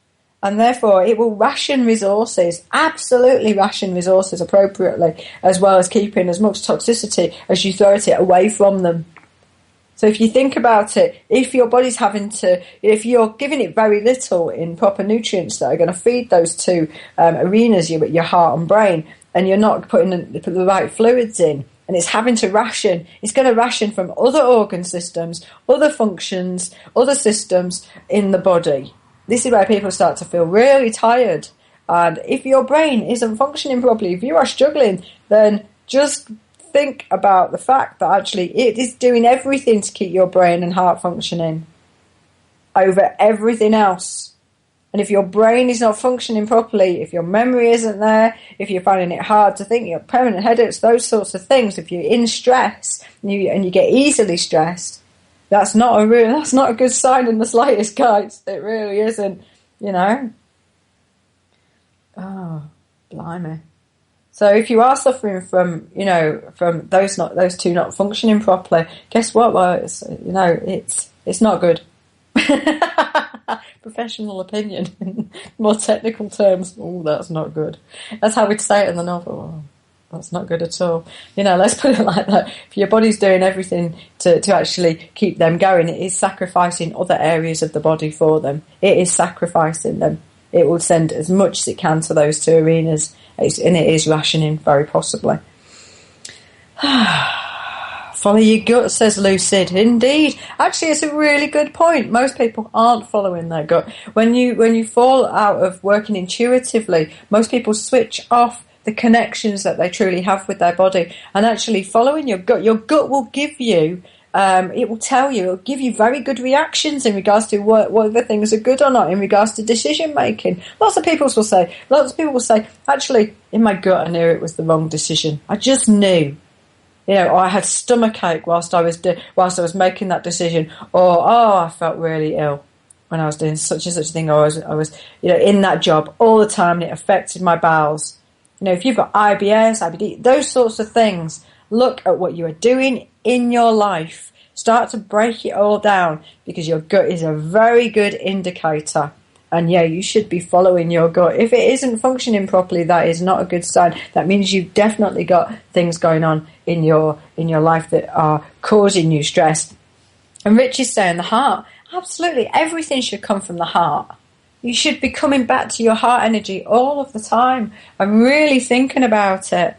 and therefore it will ration resources, absolutely ration resources appropriately, as well as keeping as much toxicity as you throw at it away from them. So if you think about it, if your body's if you're giving it very little in proper nutrients that are going to feed those two arenas, your heart and brain, and you're not putting the right fluids in, and it's having to ration, it's going to ration from other organ systems, other functions, other systems in the body. This is where people start to feel really tired. And if your brain isn't functioning properly, if you are struggling, then just think about the fact that actually it is doing everything to keep your brain and heart functioning over everything else. And if your brain is not functioning properly, if your memory isn't there, if you're finding it hard to think, you have permanent headaches, those sorts of things, if you're in stress and you get easily stressed, that's not a good sign in the slightest, guys. It really isn't, Oh, blimey. So if you are suffering from those two not functioning properly, guess what? Well, it's not good. Professional opinion, in more technical terms. Oh, that's not good. That's how we'd say it in the novel. Oh, that's not good at all. Let's put it like that. If your body's doing everything to actually keep them going, it is sacrificing other areas of the body for them. It is sacrificing them. It will send as much as it can to those two arenas, and it is rationing, very possibly. Follow your gut, says Lucid. Indeed. Actually, it's a really good point. Most people aren't following their gut. When you fall out of working intuitively, most people switch off the connections that they truly have with their body. And actually following your gut will give you, it will tell you, it'll give you very good reactions in regards to whether things are good or not, in regards to decision making. Lots of people will say, actually, in my gut, I knew it was the wrong decision. I just knew. Or I had stomachache whilst I was making that decision, or I felt really ill when I was doing such and such a thing, or I was in that job all the time, and it affected my bowels. If you've got IBS, IBD, those sorts of things, look at what you are doing in your life. Start to break it all down, because your gut is a very good indicator. And you should be following your gut. If it isn't functioning properly, that is not a good sign. That means you've definitely got things going on in your life that are causing you stress. And Rich is saying the heart. Absolutely, everything should come from the heart. You should be coming back to your heart energy all of the time and really thinking about it,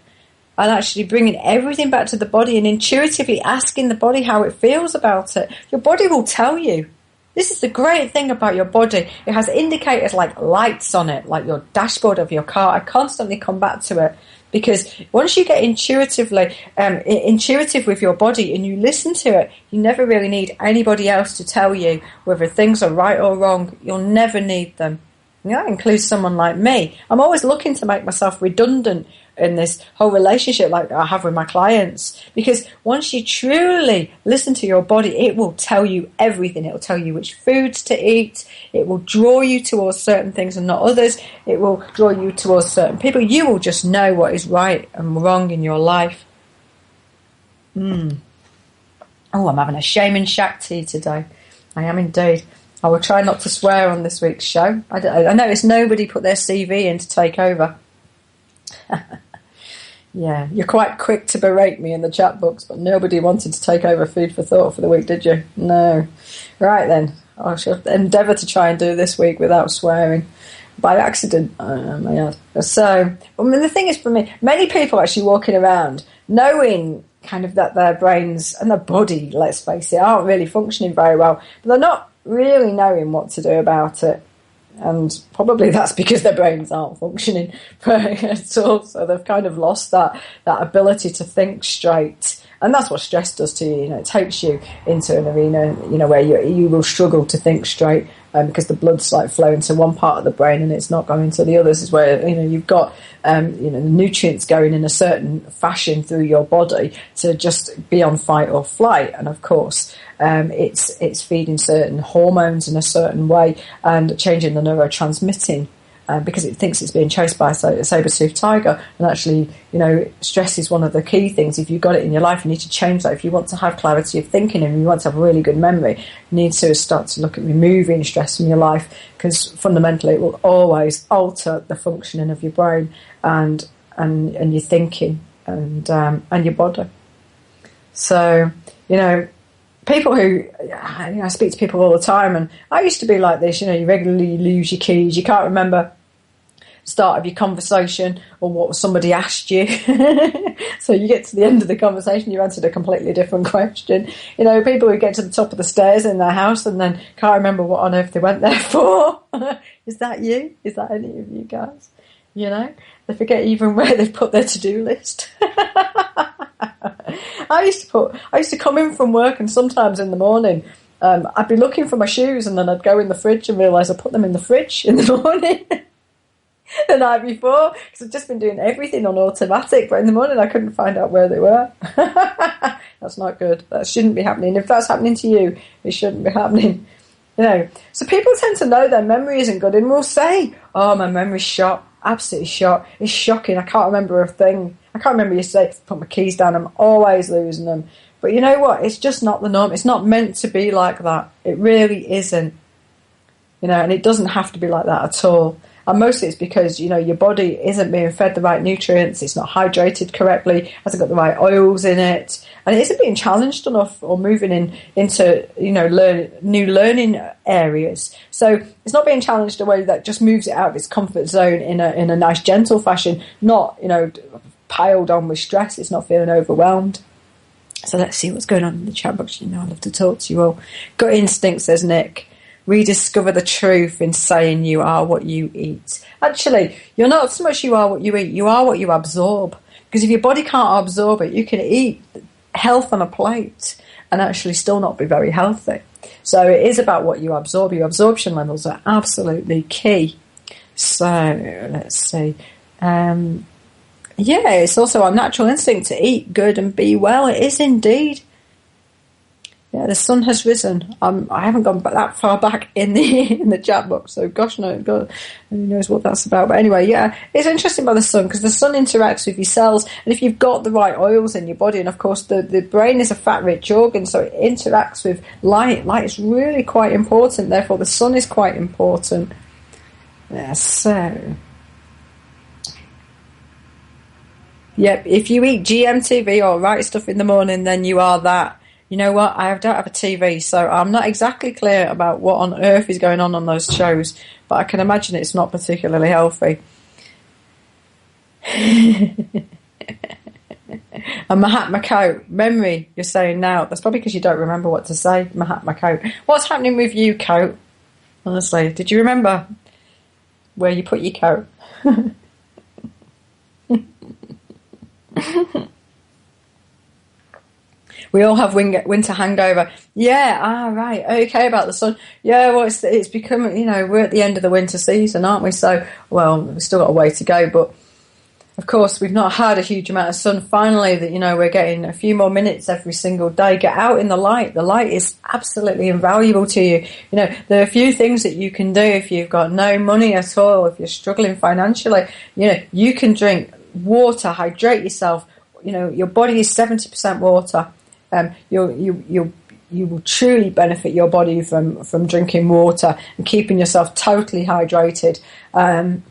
and actually bringing everything back to the body and intuitively asking the body how it feels about it. Your body will tell you. This is the great thing about your body. It has indicators like lights on it, like your dashboard of your car. I constantly come back to it, because once you get intuitive with your body and you listen to it, you never really need anybody else to tell you whether things are right or wrong. You'll never need them. That includes someone like me. I'm always looking to make myself redundant in this whole relationship like I have with my clients, because once you truly listen to your body, it will tell you everything. It will tell you which foods to eat. It will draw you towards certain things and not others. It will draw you towards certain people. You will just know what is right and wrong in your life. Oh, I'm having a shame and Shakti today. I am indeed. I will try not to swear on this week's show. I noticed nobody put their CV in to take over. Yeah, you're quite quick to berate me in the chat box, but nobody wanted to take over Food for Thought for the week, did you? No. Right then, I should endeavour to try and do this week without swearing. By accident, my God. So, I mean, the thing is, for me, many people actually walking around knowing kind of that their brains and their body, let's face it, aren't really functioning very well, but they're not really knowing what to do about it. And probably that's because their brains aren't functioning very at all. So they've kind of lost that ability to think straight. And that's what stress does to you. You know, it takes you into an arena, you know, where you will struggle to think straight, because the blood's like flowing to one part of the brain and it's not going to the others. Is where, you know, you've got you know, the nutrients going in a certain fashion through your body to just be on fight or flight. And of course, it's feeding certain hormones in a certain way and changing the neurotransmitting. Because it thinks it's being chased by a saber-toothed tiger. And actually, you know, stress is one of the key things. If you've got it in your life, you need to change that. If you want to have clarity of thinking and you want to have a really good memory, you need to start to look at removing stress from your life, because fundamentally it will always alter the functioning of your brain and your thinking and your body. So, you know, people who, you know, I speak to people all the time, and I used to be like this, you know, you regularly lose your keys, you can't remember the start of your conversation or what somebody asked you. So you get to the end of the conversation, you answered a completely different question. You know, people who get to the top of the stairs in their house and then can't remember what on earth they went there for. Is that you? Is that any of you guys? You know, they forget even where they've put their to-do list. I used to come in from work, and sometimes in the morning, I'd be looking for my shoes, and then I'd go in the fridge and realise I put them in the fridge in the morning the night before, because I'd just been doing everything on automatic. But in the morning, I couldn't find out where they were. That's not good. That shouldn't be happening. If that's happening to you, it shouldn't be happening. You know, so people tend to know their memory isn't good, and will say, "Oh, my memory's shot, absolutely shot. It's shocking. I can't remember a thing. I can't remember yesterday to put my keys down. I'm always losing them." But you know what? It's just not the norm. It's not meant to be like that. It really isn't. You know, and it doesn't have to be like that at all. And mostly it's because, you know, your body isn't being fed the right nutrients, it's not hydrated correctly, hasn't got the right oils in it, and it isn't being challenged enough or moving into, you know, new learning areas. So it's not being challenged in a way that just moves it out of its comfort zone in a nice, gentle fashion, not, you know, piled on with stress. It's not feeling overwhelmed. So let's see what's going on in the chat box. You know, I love to talk to you all. Gut instinct, says Nick. Rediscover the truth in saying you are what you eat. Actually, you're not so much you are what you eat, you are what you absorb. Because if your body can't absorb it, you can eat health on a plate and actually still not be very healthy. So it is about what you absorb. Your absorption levels are absolutely key. So let's see. Yeah, it's also our natural instinct to eat good and be well. It is indeed. Yeah, the sun has risen. I haven't gone that far back in the chat box, so gosh, no, God, who knows what that's about. But anyway, yeah, it's interesting about the sun, because the sun interacts with your cells, and if you've got the right oils in your body, and of course the brain is a fat-rich organ, so it interacts with light. Light is really quite important, therefore the sun is quite important. Yeah, so... Yep, if you eat GMTV or right stuff in the morning, then you are that. You know what? I don't have a TV, so I'm not exactly clear about what on earth is going on those shows, but I can imagine it's not particularly healthy. And Mahatma Coat, memory, you're saying now. That's probably because you don't remember what to say, Mahatma Coat. What's happening with you, Coat? Honestly, did you remember where you put your coat? We all have winter hangover. Yeah, right, okay, about the sun. Yeah, well, it's become, you know, we're at the end of the winter season, aren't we? So, well, we've still got a way to go, but of course, we've not had a huge amount of sun. Finally, that, you know, we're getting a few more minutes every single day. Get out in the light. The light is absolutely invaluable to you. You know, there are a few things that you can do if you've got no money at all, if you're struggling financially. You know, you can drink water, hydrate yourself. You know, your body is 70% water. You will truly benefit your body from drinking water and keeping yourself totally hydrated. And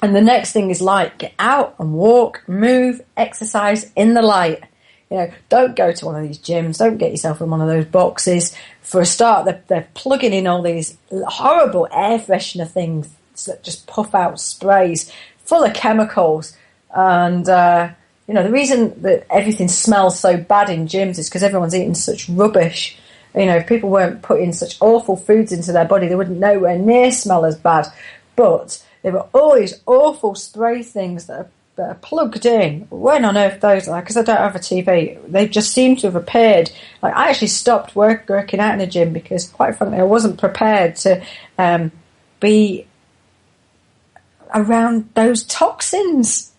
the next thing is light. Get out and walk, move, exercise in the light. don't go to one of these gyms. Don't get yourself in one of those boxes. For a start, they're plugging in all these horrible air freshener things that just puff out sprays full of chemicals. And, the reason that everything smells so bad in gyms is because everyone's eating such rubbish. If people weren't putting such awful foods into their body, they wouldn't nowhere near smell as bad. But there were all these awful spray things that are plugged in. When on earth those are? Because I don't have a TV. They just seem to have appeared. Like, I actually stopped working out in a gym because, quite frankly, I wasn't prepared to be around those toxins.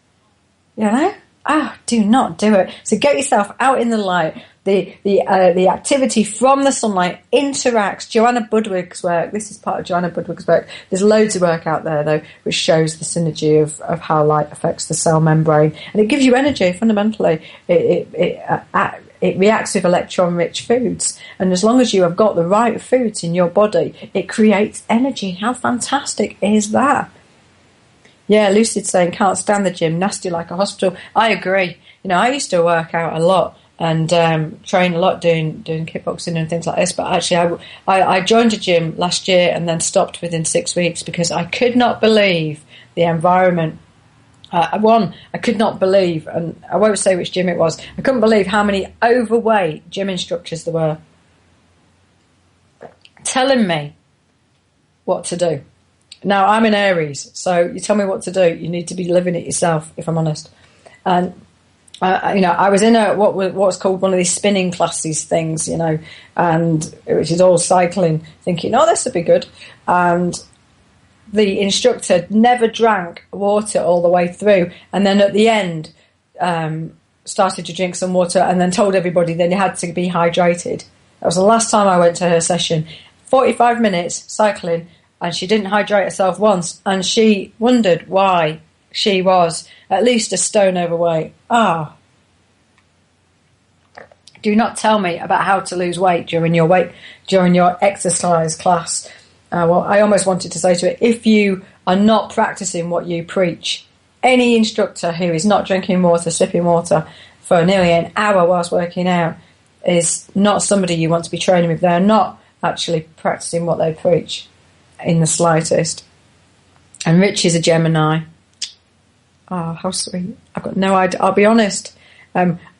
Do not do it. So get yourself out in the light. The activity from the sunlight interacts. Joanna Budwig's work, this is part of Joanna Budwig's work. There's loads of work out there, though, which shows the synergy of how light affects the cell membrane. And it gives you energy, fundamentally. It reacts with electron-rich foods. And as long as you have got the right foods in your body, it creates energy. How fantastic is that? Yeah, Lucid saying, can't stand the gym, nasty like a hospital. I agree. I used to work out a lot and train a lot doing kickboxing and things like this. But actually, I joined a gym last year and then stopped within 6 weeks because I could not believe the environment. I could not believe, and I won't say which gym it was, I couldn't believe how many overweight gym instructors there were telling me what to do. Now, I'm an Aries, so you tell me what to do. You need to be living it yourself, if I'm honest. And, I was in what's called one of these spinning classes things, and which is all cycling, thinking, this would be good. And the instructor never drank water all the way through, and then at the end started to drink some water and then told everybody then you had to be hydrated. That was the last time I went to her session. 45 minutes cycling, and she didn't hydrate herself once, and she wondered why she was at least a stone overweight. Do not tell me about how to lose weight during your exercise class. I almost wanted to say to it, if you are not practicing what you preach, any instructor who is not drinking water, sipping water for nearly an hour whilst working out is not somebody you want to be training with. They're not actually practicing what they preach in the slightest. And Rich is a Gemini. How sweet. I've got no idea. I'll be honest.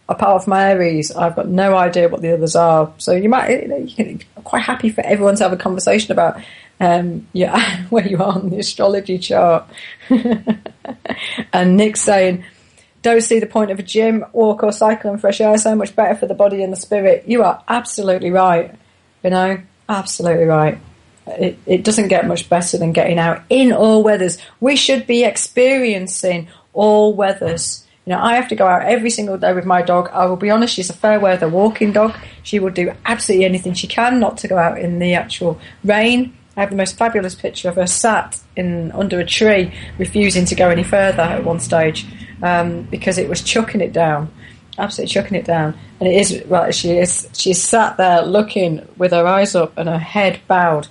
Apart from my Aries, I've got no idea what the others are. So I'm quite happy for everyone to have a conversation about where you are on the astrology chart. And Nick's saying, don't see the point of a gym, walk or cycle in fresh air, so much better for the body and the spirit. You are absolutely right. Absolutely right. It doesn't get much better than getting out in all weathers. We should be experiencing all weathers. I have to go out every single day with my dog. I will be honest, she's a fair weather walking dog. She will do absolutely anything she can not to go out in the actual rain. I have the most fabulous picture of her sat under a tree, refusing to go any further at one stage because it was chucking it down, absolutely chucking it down. And it is, well, she's sat there looking with her eyes up and her head bowed.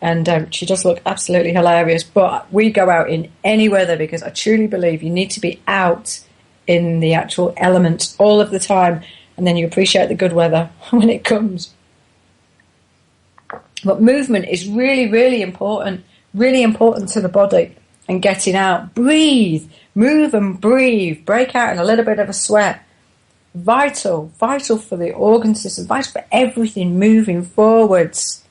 And she does look absolutely hilarious. But we go out in any weather because I truly believe you need to be out in the actual element all of the time, and then you appreciate the good weather when it comes. But movement is really, really important to the body, and getting out. Breathe, move and breathe, break out in a little bit of a sweat. Vital for the organ system, vital for everything moving forwards.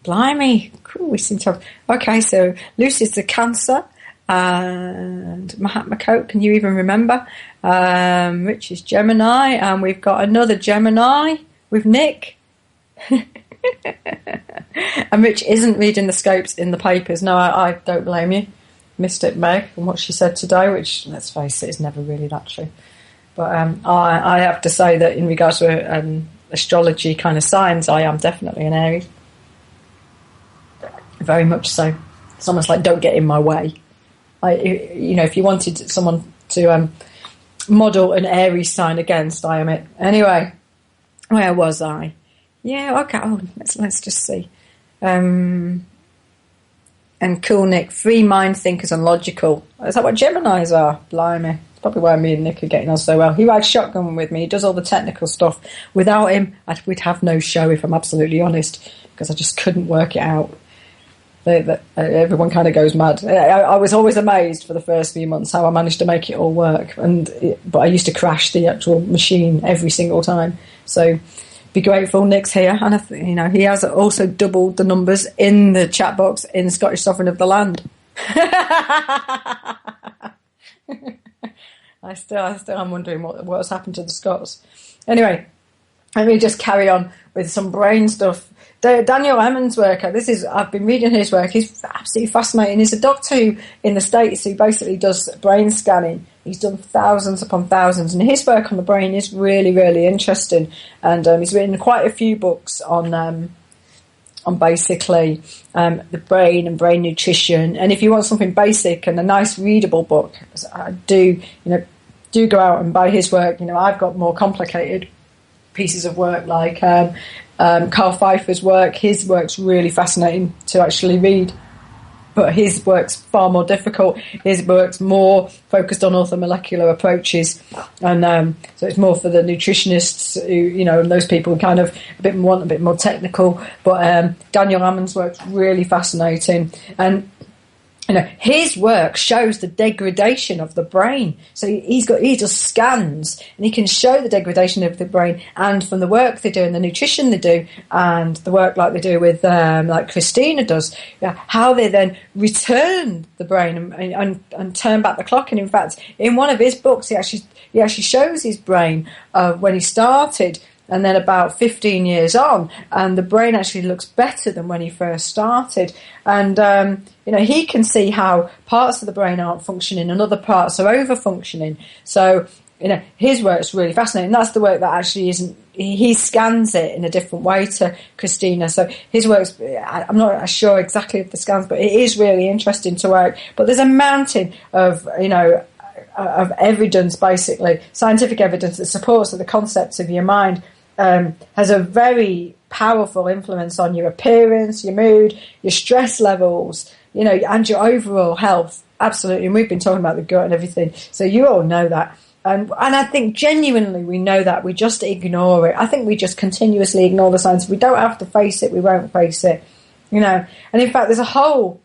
Blimey, cool, we seem to have... Okay, so Lucy's the Cancer, and Mahatma Coke, can you even remember? Rich is Gemini, and we've got another Gemini with Nick. And Rich isn't reading the scopes in the papers. No, I don't blame you. Missed it, Meg, and what she said today, which, let's face it, is never really that true. But I have to say that in regards to astrology kind of signs, I am definitely an Aries. Very much so. It's almost like, don't get in my way. If you wanted someone to model an Aries sign against, I am it. Anyway, where was I? Yeah, okay. Oh, let's just see. And cool, Nick. Free mind thinkers and logical. Is that what Geminis are? Blimey. probably why me and Nick are getting on so well. He rides shotgun with me. He does all the technical stuff. Without him, we'd have no show, if I'm absolutely honest, because I just couldn't work it out. Everyone kind of goes mad. I was always amazed for the first few months how I managed to make it all work. But I used to crash the actual machine every single time. So be grateful Nick's here. And, he has also doubled the numbers in the chat box in Scottish Sovereign of the Land. I still am wondering what has happened to the Scots. Anyway, let me just carry on with some brain stuff. Daniel Emmons' work, I've been reading his work. He's absolutely fascinating. He's a doctor in the States who basically does brain scanning. He's done thousands upon thousands, and his work on the brain is really, really interesting. And he's written quite a few books on basically the brain and brain nutrition. And if you want something basic and a nice readable book, do go out and buy his work. I've got more complicated pieces of work like Carl Pfeiffer's work. His work's really fascinating to actually read, but his work's far more difficult. His work's more focused on orthomolecular approaches, and so it's more for the nutritionists who, and those people who kind of want a bit more technical. But Daniel Emmons' work's really fascinating, and his work shows the degradation of the brain. So he does scans, and he can show the degradation of the brain, and from the work they do and the nutrition they do and the work like they do with like Christina does, how they then return the brain and turn back the clock. And in fact, in one of his books, he actually shows his brain when he started, and then about 15 years on, and the brain actually looks better than when he first started. And, he can see how parts of the brain aren't functioning and other parts are over-functioning. So, his work's really fascinating. That's the work that actually isn't, he scans it in a different way to Christina. So his work's, I'm not sure exactly of the scans, but it is really interesting to work. But there's a mountain of, of evidence, basically, scientific evidence that supports that the concepts of your mind has a very powerful influence on your appearance, your mood, your stress levels, and your overall health. Absolutely. And we've been talking about the gut and everything. So you all know that. And I think genuinely we know that. We just ignore it. I think we just continuously ignore the science. If we don't have to face it, we won't face it. And in fact, there's a whole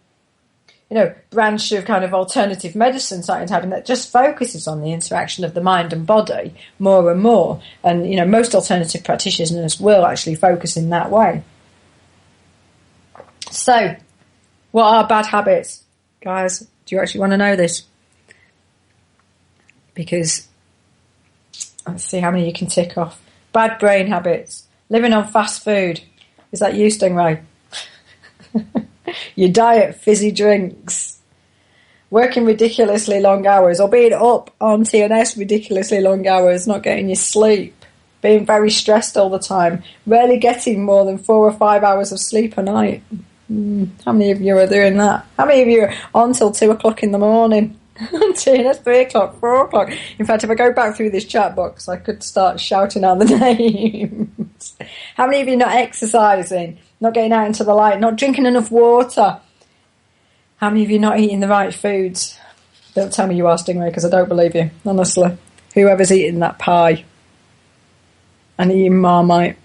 branch of kind of alternative medicine starting to happen that just focuses on the interaction of the mind and body more and more. And, most alternative practitioners will actually focus in that way. So, what are bad habits? Guys, do you actually want to know this? Because, let's see how many you can tick off. Bad brain habits. Living on fast food. Is that you, Stingray? Your diet, fizzy drinks, working ridiculously long hours, or being up on TNS ridiculously long hours, not getting your sleep, being very stressed all the time, rarely getting more than 4 or 5 hours of sleep a night. How many of you are doing that? How many of you are on till 2 o'clock in the morning? TNS 3 o'clock, 4 o'clock. In fact, if I go back through this chat box, I could start shouting out the names. How many of you are not exercising? Not getting out into the light, not drinking enough water? How many of you not eating the right foods? Don't tell me you are, Stingray, because I don't believe you, honestly. Whoever's eating that pie and eating Marmite.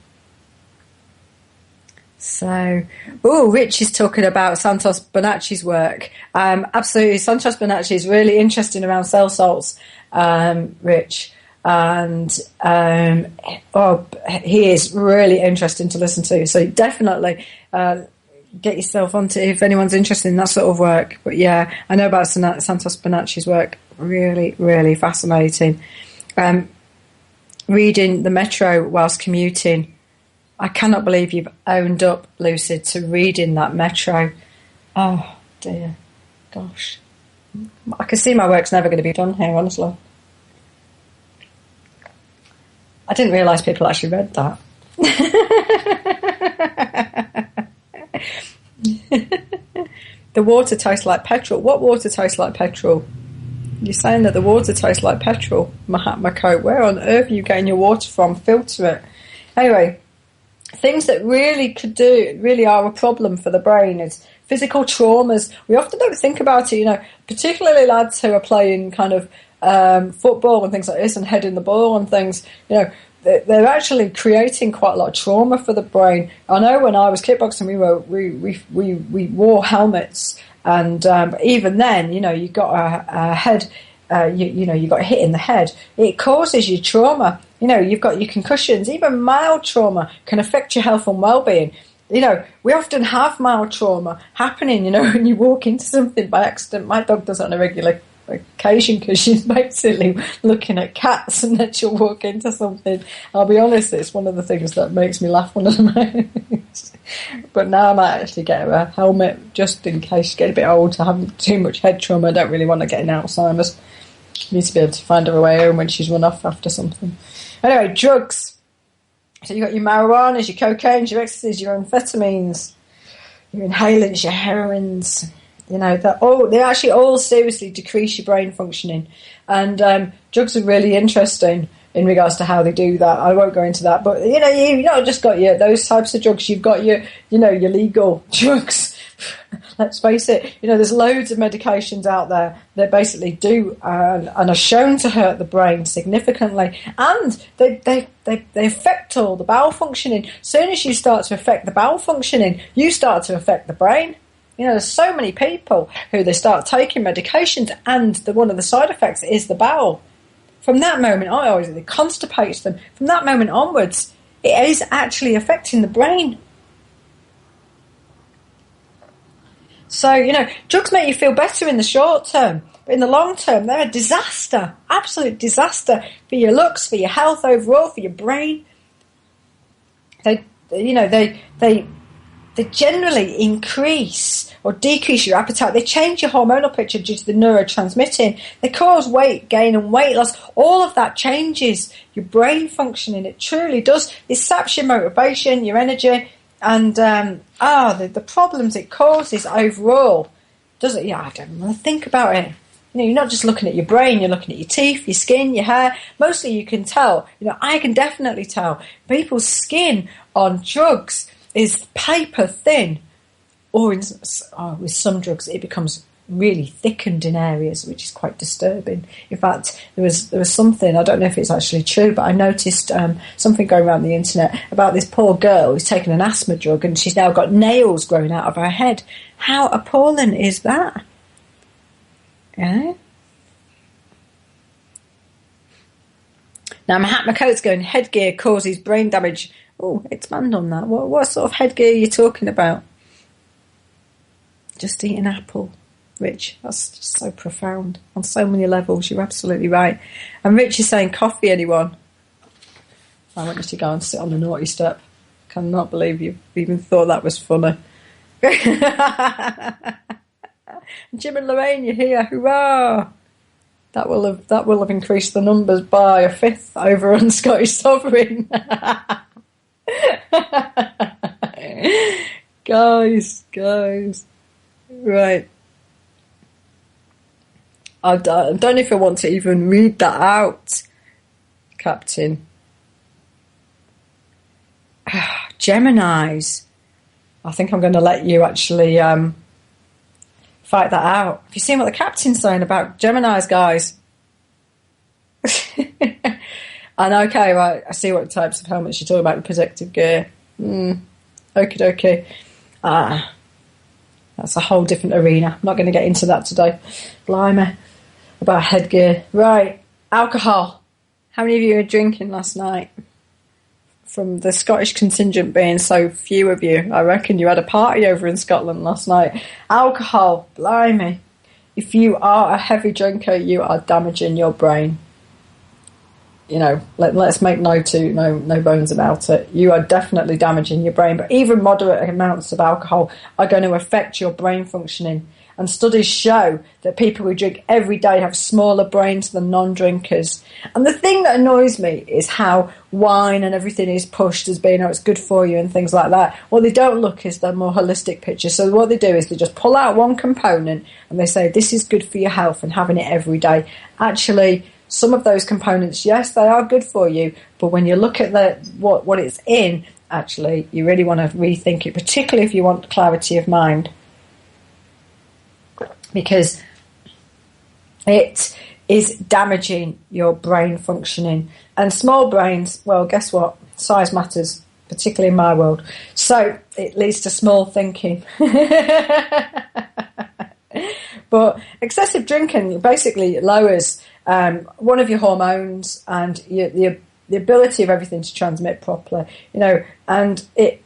So, Rich is talking about Santos Bonacci's work. Absolutely, Santos Bonacci is really interesting around cell salts, Rich. And he is really interesting to listen to. So definitely get yourself onto if anyone's interested in that sort of work. But yeah, I know about Santos Bonacci's work. Really, really fascinating. Reading the Metro whilst commuting. I cannot believe you've owned up, Lucid, to reading that Metro. Oh dear, gosh. I can see my work's never going to be done here, honestly. I didn't realise people actually read that. The water tastes like petrol. What water tastes like petrol? You're saying that the water tastes like petrol, Mahatma Coat. Where on earth are you getting your water from? Filter it. Anyway, things that really are a problem for the brain is physical traumas. We often don't think about it, particularly lads who are playing kind of football and things like this and heading the ball and things, you know, they're actually creating quite a lot of trauma for the brain. I know when I was kickboxing, we wore helmets, and even then, you know, you got a head, you know, you got hit in the head. It causes you trauma. You know, you've got your concussions. Even mild trauma can affect your health and well-being. You know, we often have mild trauma happening, you know, when you walk into something by accident. My dog does it on a regular occasion because she's basically looking at cats, and then she'll walk into something. I'll be honest, it's one of the things that makes me laugh one of the most. But now I might actually get her a helmet just in case she gets a bit old to have too much head trauma. I don't really want to get an Alzheimer's. Need to be able to find her way home when she's run off after something. Anyway, drugs. So you've got your marijuanas, your cocaines, your ecstasies, your amphetamines, your inhalants, your heroines. You know, they actually all seriously decrease your brain functioning. And drugs are really interesting in regards to how they do that. I won't go into that. But, you know, you've not just got those types of drugs. You've got your legal drugs. Let's face it, you know, there's loads of medications out there that basically do and are shown to hurt the brain significantly, and they affect all the bowel functioning. As soon as you start to affect the bowel functioning, you start to affect the brain. You know, there's so many people who they start taking medications, and one of the side effects is the bowel. From that moment on, it constipates them. From that moment onwards, it is actually affecting the brain. So, you know, drugs make you feel better in the short term, but in the long term, they're a disaster, absolute disaster for your looks, for your health overall, for your brain. They generally increase or decrease your appetite. They change your hormonal picture due to the neurotransmitting. They cause weight gain and weight loss. All of that changes your brain functioning. It truly does. It saps your motivation, your energy. And the problems it causes overall, does it? Yeah, I don't want to think about it. You know, you're not just looking at your brain, you're looking at your teeth, your skin, your hair. Mostly you can tell, you know, I can definitely tell people's skin on drugs is paper thin, or with some drugs it becomes really thickened in areas, which is quite disturbing. In fact, there was something, I don't know if it's actually true, but I noticed something going around the internet about this poor girl who's taken an asthma drug and she's now got nails growing out of her head. How appalling is that? Yeah. Now Mahatma Coates going, headgear causes brain damage. Oh, expand on that. What sort of headgear are you talking about? Just eat an apple. Rich, that's just so profound on so many levels. You're absolutely right. And Rich is saying, coffee, anyone? I want you to go and sit on the naughty step. Cannot believe you even thought that was funny. Jim and Lorraine, you're here. Hurrah! That will have increased the numbers by a fifth over on Scottish Sovereign. Guys. Right. I don't know if I want to even read that out, Captain. Geminis. I think I'm going to let you actually fight that out. Have you seen what the Captain's saying about Geminis, guys? And okay, right, I see what types of helmets you're talking about, the protective gear. Okie dokie. That's a whole different arena. I'm not going to get into that today. Blimey. About headgear. Right, alcohol. How many of you were drinking last night? From the Scottish contingent being so few of you, I reckon you had a party over in Scotland last night. Alcohol, blimey. If you are a heavy drinker, you are damaging your brain. You know, let's make no bones about it. You are definitely damaging your brain, but even moderate amounts of alcohol are going to affect your brain functioning. And studies show that people who drink every day have smaller brains than non-drinkers. And the thing that annoys me is how wine and everything is pushed as being, oh, it's good for you and things like that. What they don't look is the more holistic picture. So what they do is they just pull out one component and they say, this is good for your health and having it every day. Actually, some of those components, yes, they are good for you. But when you look at what it's in, actually, you really want to rethink it, particularly if you want clarity of mind. Because it is damaging your brain functioning. And small brains, well, guess what? Size matters, particularly in my world. So it leads to small thinking. But excessive drinking basically lowers one of your hormones and the ability of everything to transmit properly, and it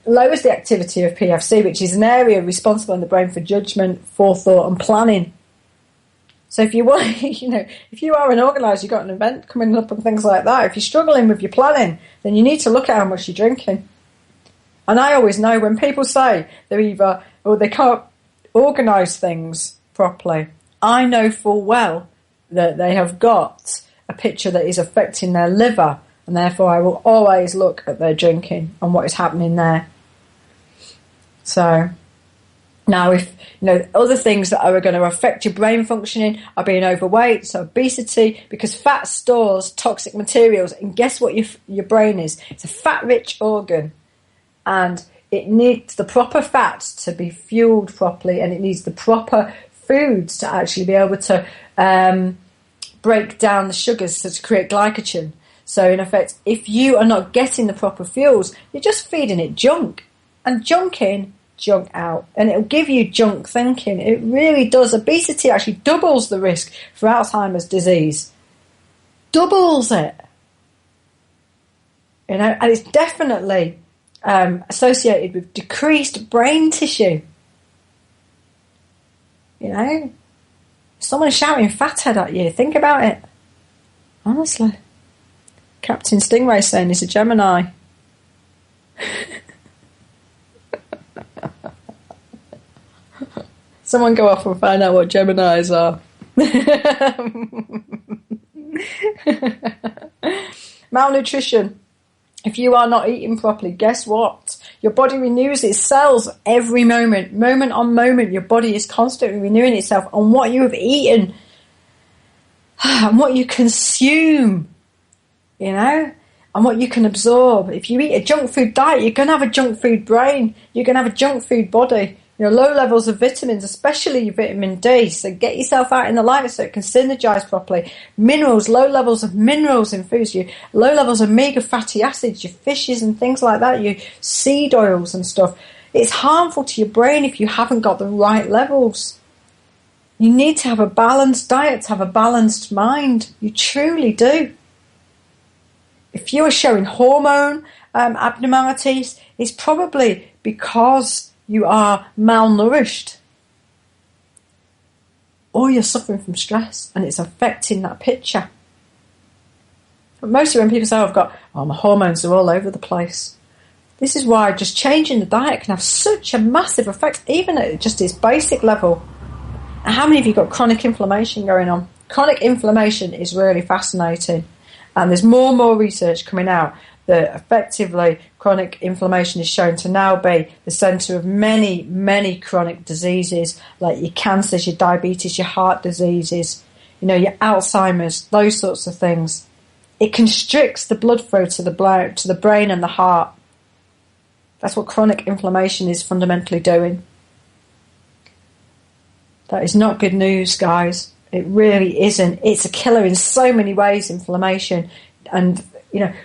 lowers the activity of PFC, which is an area responsible in the brain for judgment, forethought and planning. So if you want, if you are an organiser, you've got an event coming up and things like that, if you're struggling with your planning, then you need to look at how much you're drinking. And I always know when people say they can't organise things properly, I know full well that they have got a picture that is affecting their liver, and therefore I will always look at their drinking and what is happening there. So now, if other things that are going to affect your brain functioning are being overweight, so obesity, because fat stores toxic materials, and guess what your brain is? It's a fat-rich organ, and it needs the proper fats to be fueled properly, and it needs the proper foods to actually be able to break down the sugars to create glycogen. So in effect, if you are not getting the proper fuels, you're just feeding it junk, and junk in, junk out, and it'll give you junk thinking. It really does. Obesity actually doubles the risk for Alzheimer's disease. Doubles it. And it's definitely associated with decreased brain tissue. Someone shouting fathead at you, think about it. Honestly. Captain Stingray saying he's a Gemini. Someone go off and find out what Geminis are. Malnutrition. If you are not eating properly, guess what? Your body renews its cells every moment. Moment on moment, your body is constantly renewing itself on what you have eaten and what you consume, and what you can absorb. If you eat a junk food diet, you're going to have a junk food brain. You're going to have a junk food body. Low levels of vitamins, especially vitamin D. So get yourself out in the light so it can synergize properly. Minerals, low levels of minerals in foods. Low levels of omega fatty acids, your fishes and things like that, your seed oils and stuff. It's harmful to your brain if you haven't got the right levels. You need to have a balanced diet to have a balanced mind. You truly do. If you are showing hormone abnormalities, it's probably because you are malnourished, or you're suffering from stress and it's affecting that picture. But mostly when people say, my hormones are all over the place. This is why just changing the diet can have such a massive effect, even at just its basic level. And how many of you got chronic inflammation going on? Chronic inflammation is really fascinating. And there's more and more research coming out that effectively chronic inflammation is shown to now be the centre of many, many chronic diseases, like your cancers, your diabetes, your heart diseases, your Alzheimer's, those sorts of things. It constricts the blood flow to the brain and the heart. That's what chronic inflammation is fundamentally doing. That is not good news, guys. It really isn't. It's a killer in so many ways, inflammation. And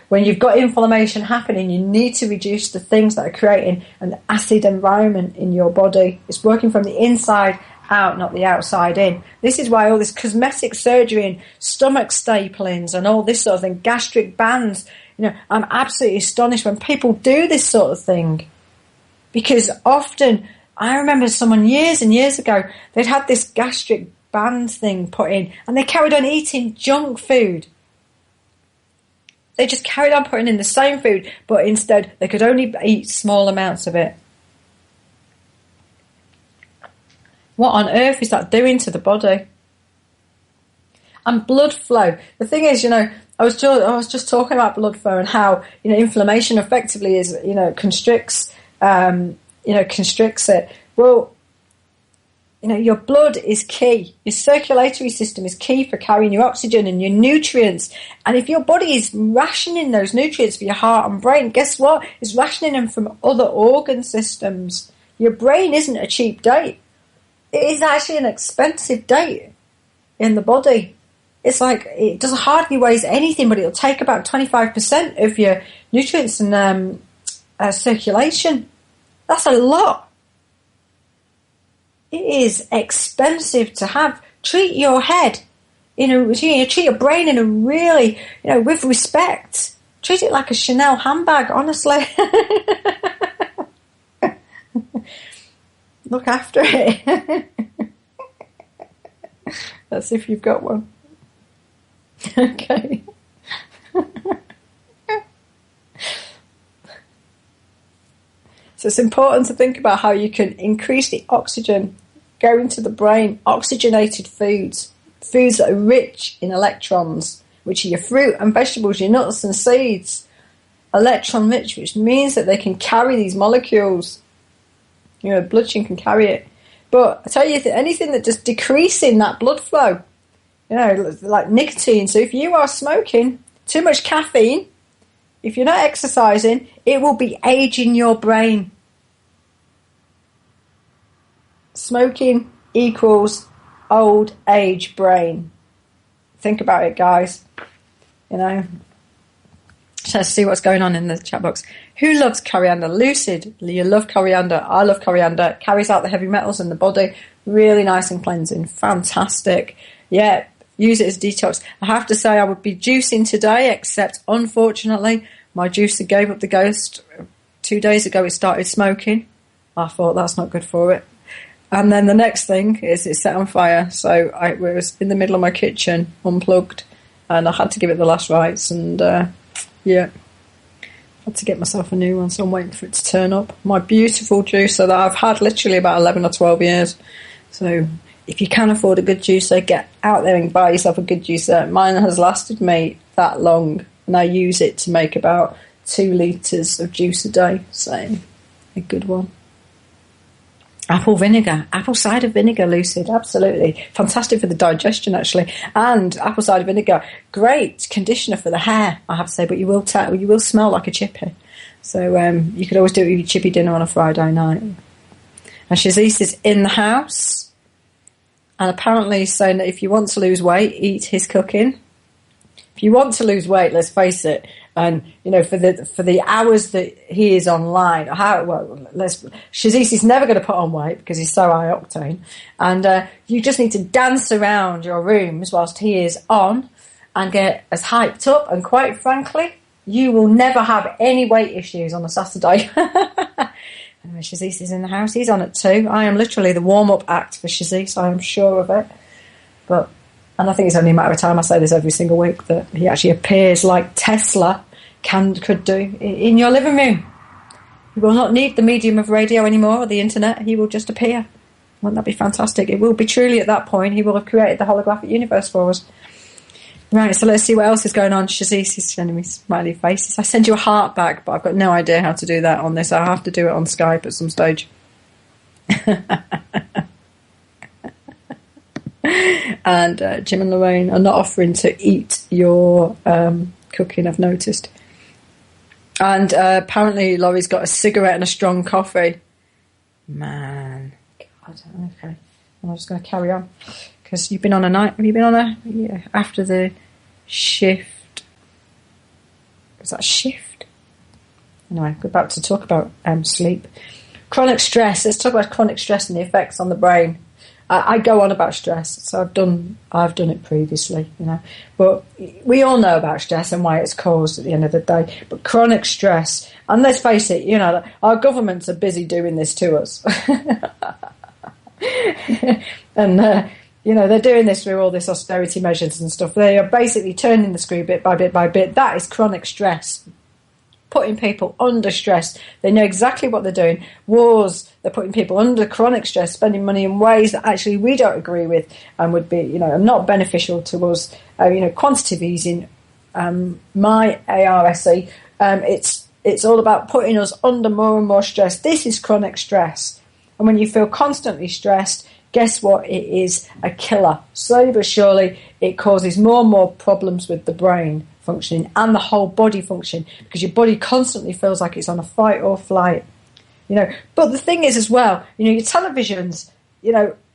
when you've got inflammation happening, you need to reduce the things that are creating an acid environment in your body. It's working from the inside out, not the outside in. This is why all this cosmetic surgery and stomach staplings and all this sort of thing, gastric bands, I'm absolutely astonished when people do this sort of thing. Because often, I remember someone years and years ago, they'd had this gastric band thing put in and they carried on eating junk food. They just carried on putting in the same food, but instead they could only eat small amounts of it. What on earth is that doing to the body? And blood flow. The thing is, I was just talking about blood flow and how inflammation effectively is constricts it. Well, your blood is key. Your circulatory system is key for carrying your oxygen and your nutrients. And if your body is rationing those nutrients for your heart and brain, guess what? It's rationing them from other organ systems. Your brain isn't a cheap date. It is actually an expensive date. in the body. It's like it doesn't hardly weighs anything, but it'll take about 25% of your nutrients and circulation. That's a lot. It is expensive to have. Treat your head treat your brain in a really, with respect. Treat it like a Chanel handbag, honestly. Look after it. That's if you've got one. Okay. So it's important to think about how you can increase the oxygen going to the brain. Oxygenated foods that are rich in electrons, which are your fruit and vegetables, your nuts and seeds. Electron rich, which means that they can carry these molecules. Bloodstream can carry it. But I tell you, anything that just decreasing that blood flow, like nicotine. So if you are smoking too much caffeine, if you're not exercising, it will be aging your brain. Smoking equals old age brain. Think about it, guys. Let's see what's going on in the chat box. Who loves coriander? Lucid, you love coriander. I love coriander. Carries out the heavy metals in the body. Really nice and cleansing. Fantastic. Yeah, use it as detox. I have to say I would be juicing today, except unfortunately my juicer gave up the ghost. 2 days ago it started smoking. I thought that's not good for it. And then the next thing is it set on fire. So I was in the middle of my kitchen, unplugged, and I had to give it the last rites. And yeah, had to get myself a new one. So I'm waiting for it to turn up. My beautiful juicer that I've had literally about 11 or 12 years. So if you can afford a good juicer, get out there and buy yourself a good juicer. Mine has lasted me that long, and I use it to make about 2 litres of juice a day. So a good one. Apple cider vinegar, Lucid, absolutely. Fantastic for the digestion, actually. And apple cider vinegar, great conditioner for the hair, I have to say, but you will smell like a chippy. So you could always do it with your chippy dinner on a Friday night. And Shazis is in the house, and apparently saying that if you want to lose weight, eat his cooking. If you want to lose weight, let's face it, and for the hours that he is online, Shazis is never going to put on weight because he's so high octane, and you just need to dance around your rooms whilst he is on and get as hyped up. And quite frankly, you will never have any weight issues on a Saturday. Shazis is in the house. He's on at 2. I am literally the warm-up act for Shazis. I am sure of it, and I think it's only a matter of time. I say this every single week, that he actually appears like Tesla could do in your living room. He will not need the medium of radio anymore or the internet. He will just appear. Wouldn't that be fantastic? It will be truly at that point. He will have created the holographic universe for us. Right, so let's see what else is going on. Shazis is sending me smiley faces. I send you a heart back, but I've got no idea how to do that on this. I'll have to do it on Skype at some stage. And Jim and Lorraine are not offering to eat your cooking, I've noticed. And apparently Laurie's got a cigarette and a strong coffee. Man, God, okay. I'm just going to carry on, because you've been on a night. Have you been on after the shift? Was that shift? Anyway, we're about to talk about sleep. Chronic stress. Let's talk about chronic stress and the effects on the brain. I go on about stress, so I've done it previously, But we all know about stress and why it's caused at the end of the day. But chronic stress, and let's face it, our governments are busy doing this to us, and they're doing this through all this austerity measures and stuff. They are basically turning the screw bit by bit by bit. That is chronic stress. Putting people under stress. They know exactly what they're doing. Wars, they're putting people under chronic stress, spending money in ways that actually we don't agree with and would be, not beneficial to us. Quantitative easing, my ARSE, it's all about putting us under more and more stress. This is chronic stress. And when you feel constantly stressed, guess what? It is a killer. Slowly but surely, it causes more and more problems with the brain functioning and the whole body function, because your body constantly feels like it's on a fight or flight. But the thing is as well, your televisions,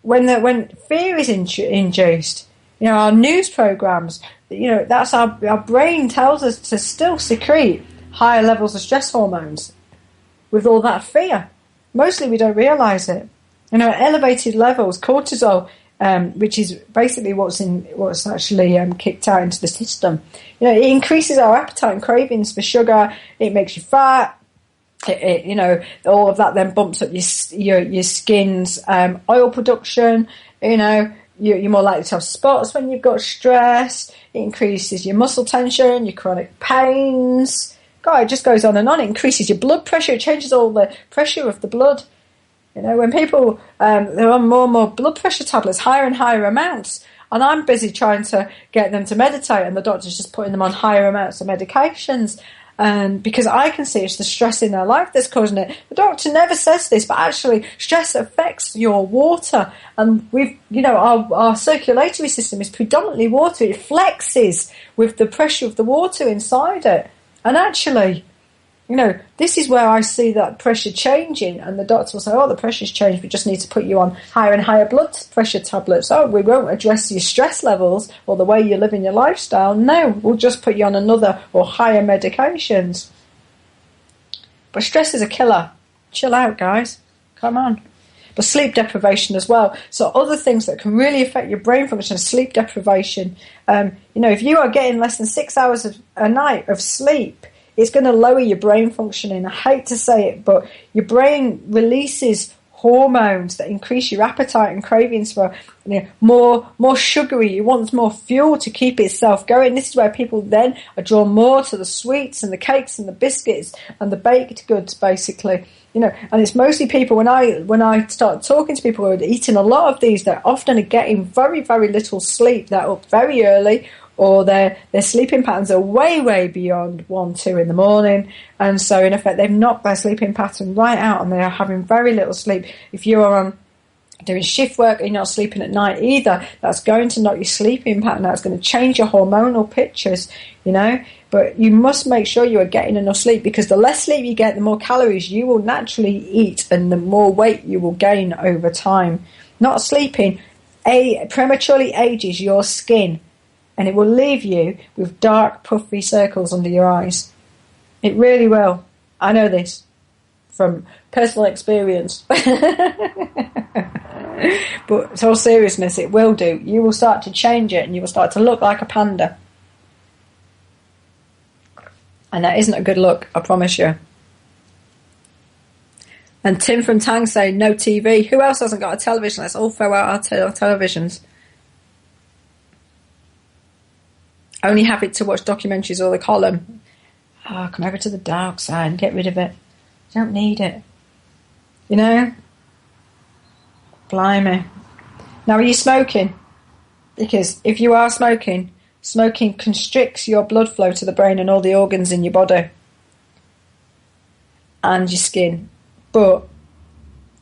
when fear is induced, You know, our news programs, you know, that's our brain tells us to still secrete higher levels of stress hormones with all that fear. Mostly we don't realise it. You know, at elevated levels, cortisol, which is basically what's actually kicked out into the system. You know, it increases our appetite and cravings for sugar. It makes you fat. You know, all of that then bumps up your skin's oil production. You know, you're more likely to have spots when you've got stress. It increases your muscle tension, your chronic pains. God, it just goes on and on. It increases your blood pressure. It changes all the pressure of the blood. You know, when people, they're on more and more blood pressure tablets, higher and higher amounts, and I'm busy trying to get them to meditate, and the doctor's just putting them on higher amounts of medications. And because I can see it's the stress in their life that's causing it. The doctor never says this, but actually stress affects your water. And our circulatory system is predominantly water. It flexes with the pressure of the water inside it. And actually, you know, this is where I see that pressure changing, and the doctor will say, oh, the pressure's changed, we just need to put you on higher and higher blood pressure tablets. Oh, we won't address your stress levels or the way you live in your lifestyle. No, we'll just put you on another or higher medications. But stress is a killer. Chill out, guys. Come on. But sleep deprivation as well. So other things that can really affect your brain function are sleep deprivation. You know, if you are getting less than 6 hours a night of sleep, it's going to lower your brain functioning. I hate to say it, but your brain releases hormones that increase your appetite and cravings for, you know, more sugary. It wants more fuel to keep itself going. This is where people then are drawn more to the sweets and the cakes and the biscuits and the baked goods, basically. You know, and it's mostly people, when I start talking to people who are eating a lot of these, they're often getting very, very little sleep. They're up very early, or their sleeping patterns are way, way beyond 1, 2 in the morning. And so, in effect, they've knocked their sleeping pattern right out, and they are having very little sleep. If you are doing shift work and you're not sleeping at night either, that's going to knock your sleeping pattern out. It's going to change your hormonal pictures, you know. But you must make sure you are getting enough sleep, because the less sleep you get, the more calories you will naturally eat and the more weight you will gain over time. Not sleeping prematurely ages your skin, and it will leave you with dark, puffy circles under your eyes. It really will. I know this from personal experience. But in all seriousness, it will do. You will start to change it, and you will start to look like a panda. And that isn't a good look, I promise you. And Tim from Tang saying no TV. Who else hasn't got a television? Let's all throw out our televisions. Only have it to watch documentaries or the column. Oh, come over to the dark side and get rid of it. You don't need it. You know? Blimey. Now, are you smoking? Because if you are smoking constricts your blood flow to the brain and all the organs in your body and your skin. But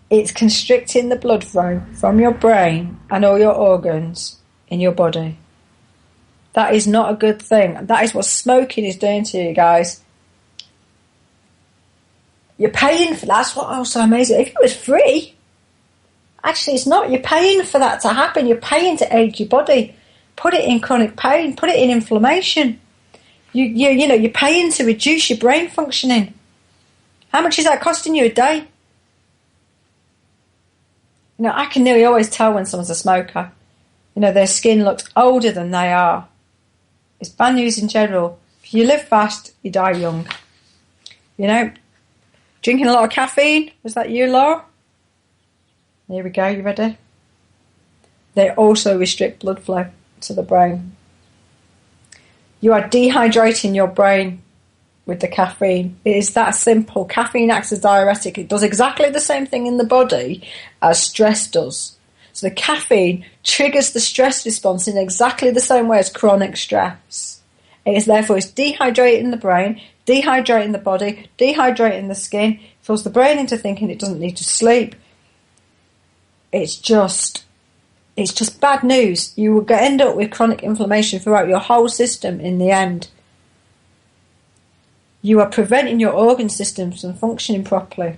it's constricting the blood flow from your brain and all your organs in your body. That is not a good thing. That is what smoking is doing to you, guys. You're paying for that. That's what was so amazing. If it was free, actually it's not. You're paying for that to happen. You're paying to age your body. Put it in chronic pain. Put it in inflammation. You're paying to reduce your brain functioning. How much is that costing you a day? You know, I can nearly always tell when someone's a smoker. You know, their skin looks older than they are. It's bad news in general. If you live fast, you die young. You know, drinking a lot of caffeine. Was that you, Laura? Here we go. You ready? They also restrict blood flow to the brain. You are dehydrating your brain with the caffeine. It is that simple. Caffeine acts as diuretic. It does exactly the same thing in the body as stress does. So the caffeine triggers the stress response in exactly the same way as chronic stress. It is therefore it's dehydrating the brain, dehydrating the body, dehydrating the skin, fills the brain into thinking it doesn't need to sleep. It's just bad news. You will end up with chronic inflammation throughout your whole system in the end. You are preventing your organ systems from functioning properly.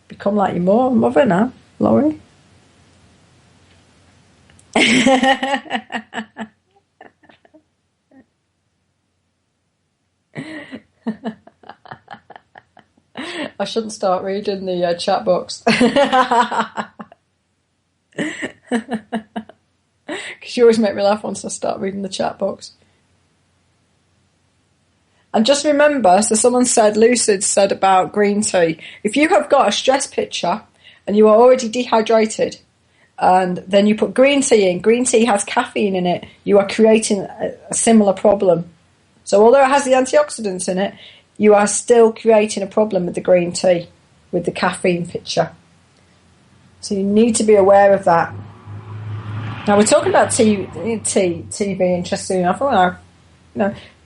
Become like your mother now, Laurie. I shouldn't start reading the chat box. Because you always make me laugh once I start reading the chat box. And just remember, so someone said, Lucid said about green tea, if you have got a stress picture and you are already dehydrated, and then you put green tea has caffeine in it, you are creating a similar problem. So although it has the antioxidants in it, you are still creating a problem with the green tea, with the caffeine picture. So you need to be aware of that. Now we're talking about TV, interesting enough.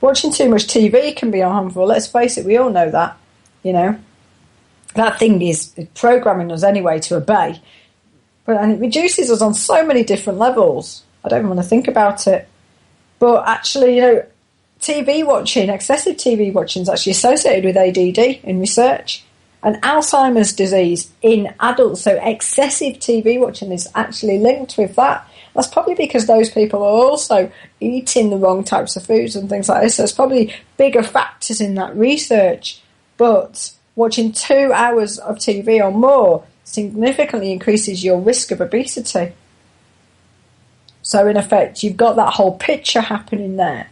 Watching too much TV can be harmful. Let's face it, we all know that. That thing is programming us anyway to obey. And it reduces us on so many different levels. I don't even want to think about it. But actually, TV watching, excessive TV watching is actually associated with ADD in research. And Alzheimer's disease in adults, so excessive TV watching is actually linked with that. That's probably because those people are also eating the wrong types of foods and things like this. So there's probably bigger factors in that research. But watching 2 hours of TV or more significantly increases your risk of obesity. So in effect, you've got that whole picture happening there.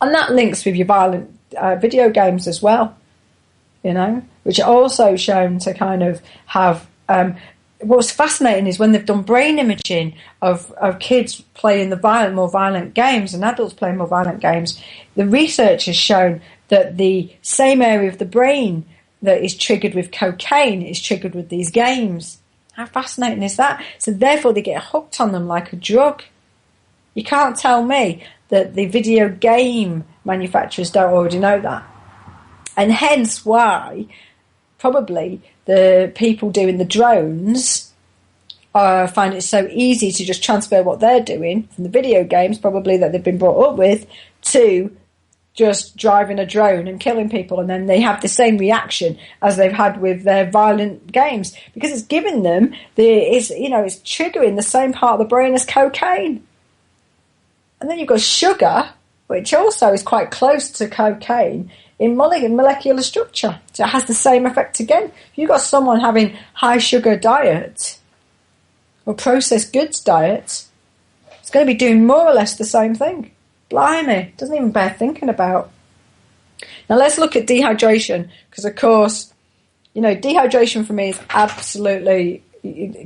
And that links with your violent video games as well, which are also shown to kind of have... what's fascinating is when they've done brain imaging of kids playing the more violent games and adults playing more violent games, the research has shown that the same area of the brain that is triggered with cocaine is triggered with these games. How fascinating is that? So therefore they get hooked on them like a drug. You can't tell me that the video game manufacturers don't already know that. And hence why probably the people doing the drones find it so easy to just transfer what they're doing from the video games, probably that they've been brought up with, to just driving a drone and killing people, and then they have the same reaction as they've had with their violent games because it's giving them it's triggering the same part of the brain as cocaine. And then you've got sugar, which also is quite close to cocaine in molecular structure. So it has the same effect again. If you've got someone having high sugar diet or processed goods diet, it's going to be doing more or less the same thing. Blimey, doesn't even bear thinking about. Now let's look at dehydration, because of course, dehydration for me is absolutely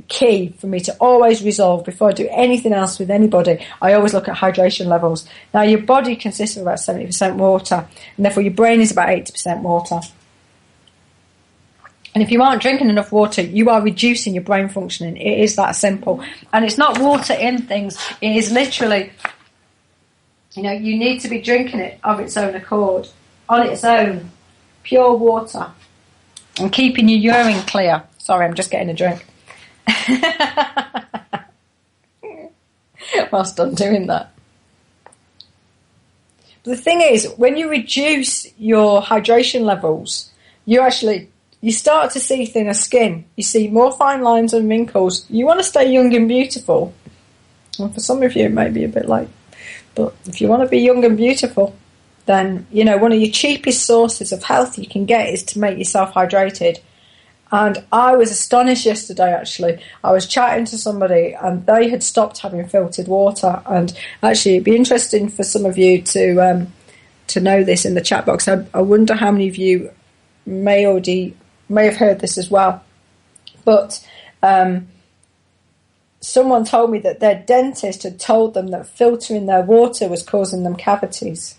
key for me to always resolve before I do anything else with anybody. I always look at hydration levels. Now your body consists of about 70% water, and therefore your brain is about 80% water. And if you aren't drinking enough water, you are reducing your brain functioning. It is that simple. And it's not water in things, it is literally... you need to be drinking it of its own accord, on its own, pure water, and keeping your urine clear. Sorry, I'm just getting a drink. Whilst I'm doing that. But the thing is, when you reduce your hydration levels, you start to see thinner skin. You see more fine lines and wrinkles. You want to stay young and beautiful. And for some of you, it may be a bit late. But if you want to be young and beautiful, then, one of your cheapest sources of health you can get is to make yourself hydrated. And I was astonished yesterday, actually. I was chatting to somebody and they had stopped having filtered water. And actually, it'd be interesting for some of you to know this in the chat box. I wonder how many of you may have heard this as well. But... someone told me that their dentist had told them that filtering their water was causing them cavities.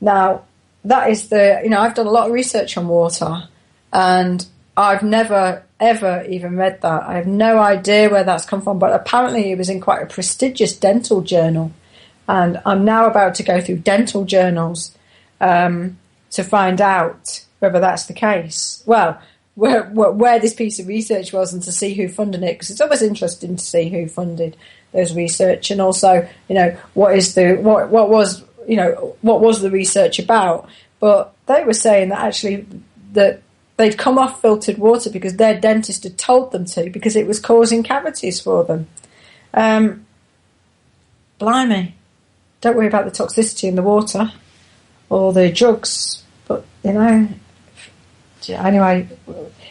Now, that is I've done a lot of research on water, and I've never, ever even read that. I have no idea where that's come from, but apparently it was in quite a prestigious dental journal. And I'm now about to go through dental journals to find out whether that's the case. Well, where this piece of research was and to see who funded it, because it's always interesting to see who funded those research, and also what was the research about. But they were saying that actually that they'd come off filtered water because their dentist had told them to, because it was causing cavities for them. Blimey. Don't worry about the toxicity in the water or the drugs. But, anyway,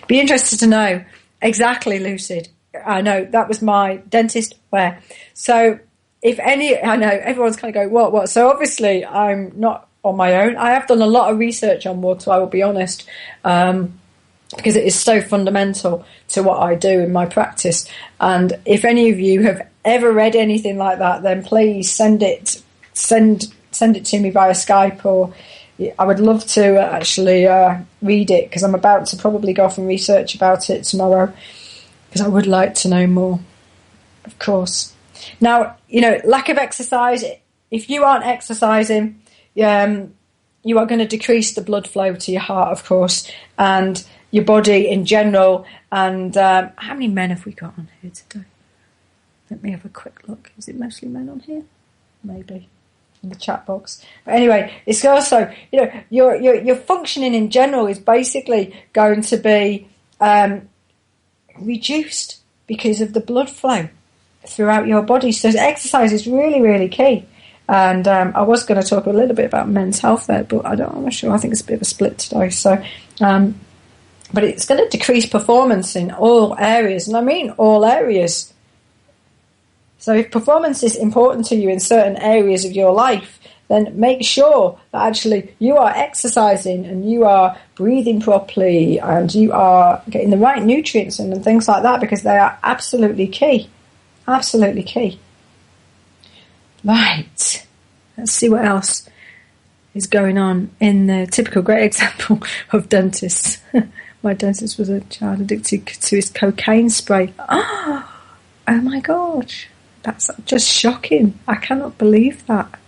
be interested to know exactly, Lucid. I know that was my dentist where. So I know everyone's kind of going, what? So obviously I'm not on my own. I have done a lot of research on water, I will be honest, because it is so fundamental to what I do in my practice. And if any of you have ever read anything like that, then please send it to me via Skype, or I would love to actually read it, because I'm about to probably go off and research about it tomorrow, because I would like to know more, of course. Now, lack of exercise, if you aren't exercising, you are going to decrease the blood flow to your heart, of course, and your body in general. And how many men have we got on here today? Let me have a quick look. Is it mostly men on here? Maybe. In the chat box. But anyway, it's also, your functioning in general is basically going to be reduced because of the blood flow throughout your body. So exercise is really, really key. And I was going to talk a little bit about men's health there, but I'm not sure. I think it's a bit of a split today. So, but it's going to decrease performance in all areas, and I mean all areas. So if performance is important to you in certain areas of your life, then make sure that actually you are exercising and you are breathing properly and you are getting the right nutrients and things like that, because they are absolutely key. Absolutely key. Right. Let's see what else is going on in the typical great example of dentists. My dentist was a child addicted to his cocaine spray. Oh my gosh. That's just shocking. I cannot believe that.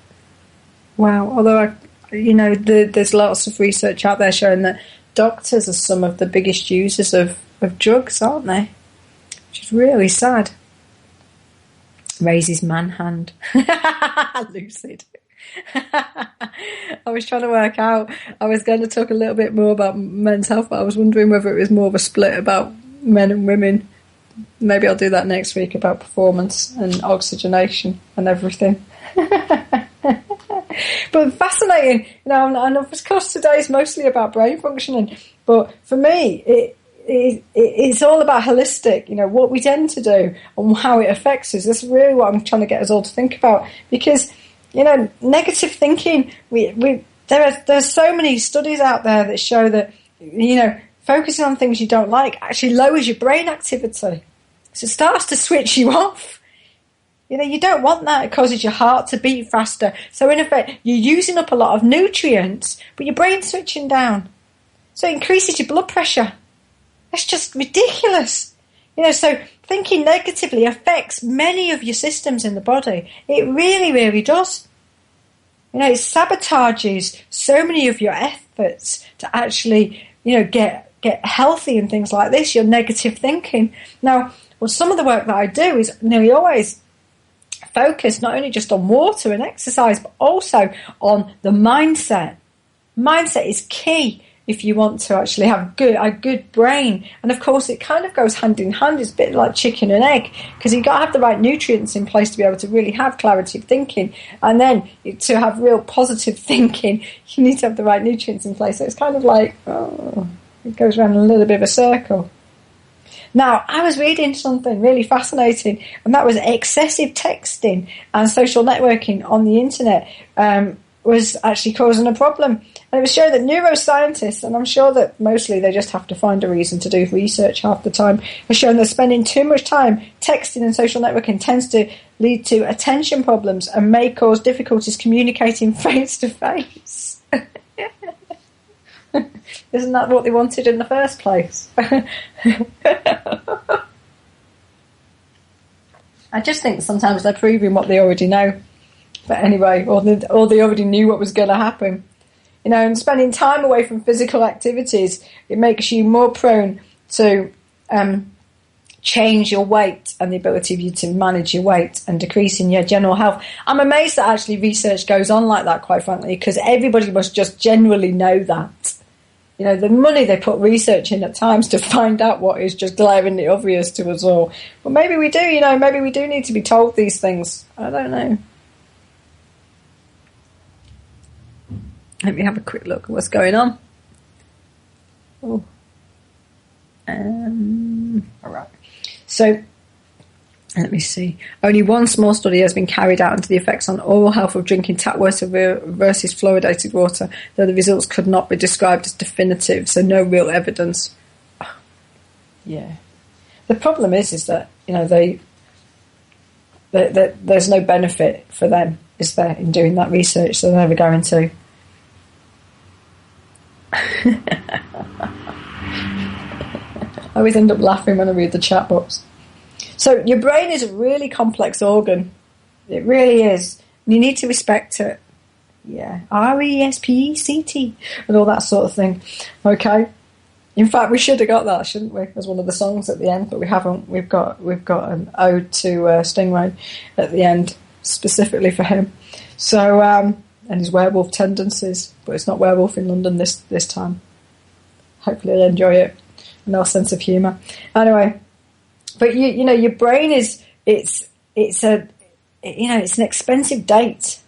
Wow. Although, there's lots of research out there showing that doctors are some of the biggest users of drugs, aren't they? Which is really sad. Raises man hand. Lucid. I was trying to work out. I was going to talk a little bit more about men's health, but I was wondering whether it was more of a split about men and women. Maybe I'll do that next week, about performance and oxygenation and everything. But fascinating, and of course today is mostly about brain functioning, but for me it's all about holistic, what we tend to do and how it affects us. That's really what I'm trying to get us all to think about, because negative thinking, there's so many studies out there that show that focusing on things you don't like actually lowers your brain activity. So it starts to switch you off. You don't want that. It causes your heart to beat faster. So in effect, you're using up a lot of nutrients, but your brain's switching down. So it increases your blood pressure. That's just ridiculous. So thinking negatively affects many of your systems in the body. It really, really does. It sabotages so many of your efforts to actually, get healthy and things like this, your negative thinking. Now, some of the work that I do is nearly always focused not only just on water and exercise, but also on the mindset. Mindset is key if you want to actually have a good brain. And of course, it kind of goes hand in hand. It's a bit like chicken and egg, because you've got to have the right nutrients in place to be able to really have clarity of thinking. And then to have real positive thinking, you need to have the right nutrients in place. So it's kind of like, it goes around in a little bit of a circle. Now, I was reading something really fascinating, and that was excessive texting and social networking on the internet was actually causing a problem. And it was showing that neuroscientists, and I'm sure that mostly they just have to find a reason to do research half the time, have shown that spending too much time texting and social networking tends to lead to attention problems and may cause difficulties communicating face to face. Isn't that what they wanted in the first place? I just think sometimes they're proving what they already know. But anyway, or they already knew what was going to happen. And spending time away from physical activities, it makes you more prone to change your weight and the ability of you to manage your weight and decreasing your general health. I'm amazed that actually research goes on like that, quite frankly, because everybody must just generally know that. the money they put research in at times to find out what is just glaringly obvious to us all. Well, maybe we do, maybe we do need to be told these things. I don't know. Let me have a quick look at what's going on. Oh. All right. So, let me see. Only one small study has been carried out into the effects on oral health of drinking tap water versus fluoridated water, though the results could not be described as definitive, so no real evidence. Yeah. The problem is that, there's no benefit for them, is there, in doing that research, so they're never going to. I always end up laughing when I read the chat box. So your brain is a really complex organ. It really is. You need to respect it. Yeah. R-E-S-P-E-C-T and all that sort of thing. Okay. In fact, we should have got that, shouldn't we, as one of the songs at the end, but we haven't. We've got an ode to Stingray at the end, specifically for him. So, and his werewolf tendencies, but it's not werewolf in London this time. Hopefully he'll enjoy it. No sense of humour. Anyway. But your brain it's an expensive date.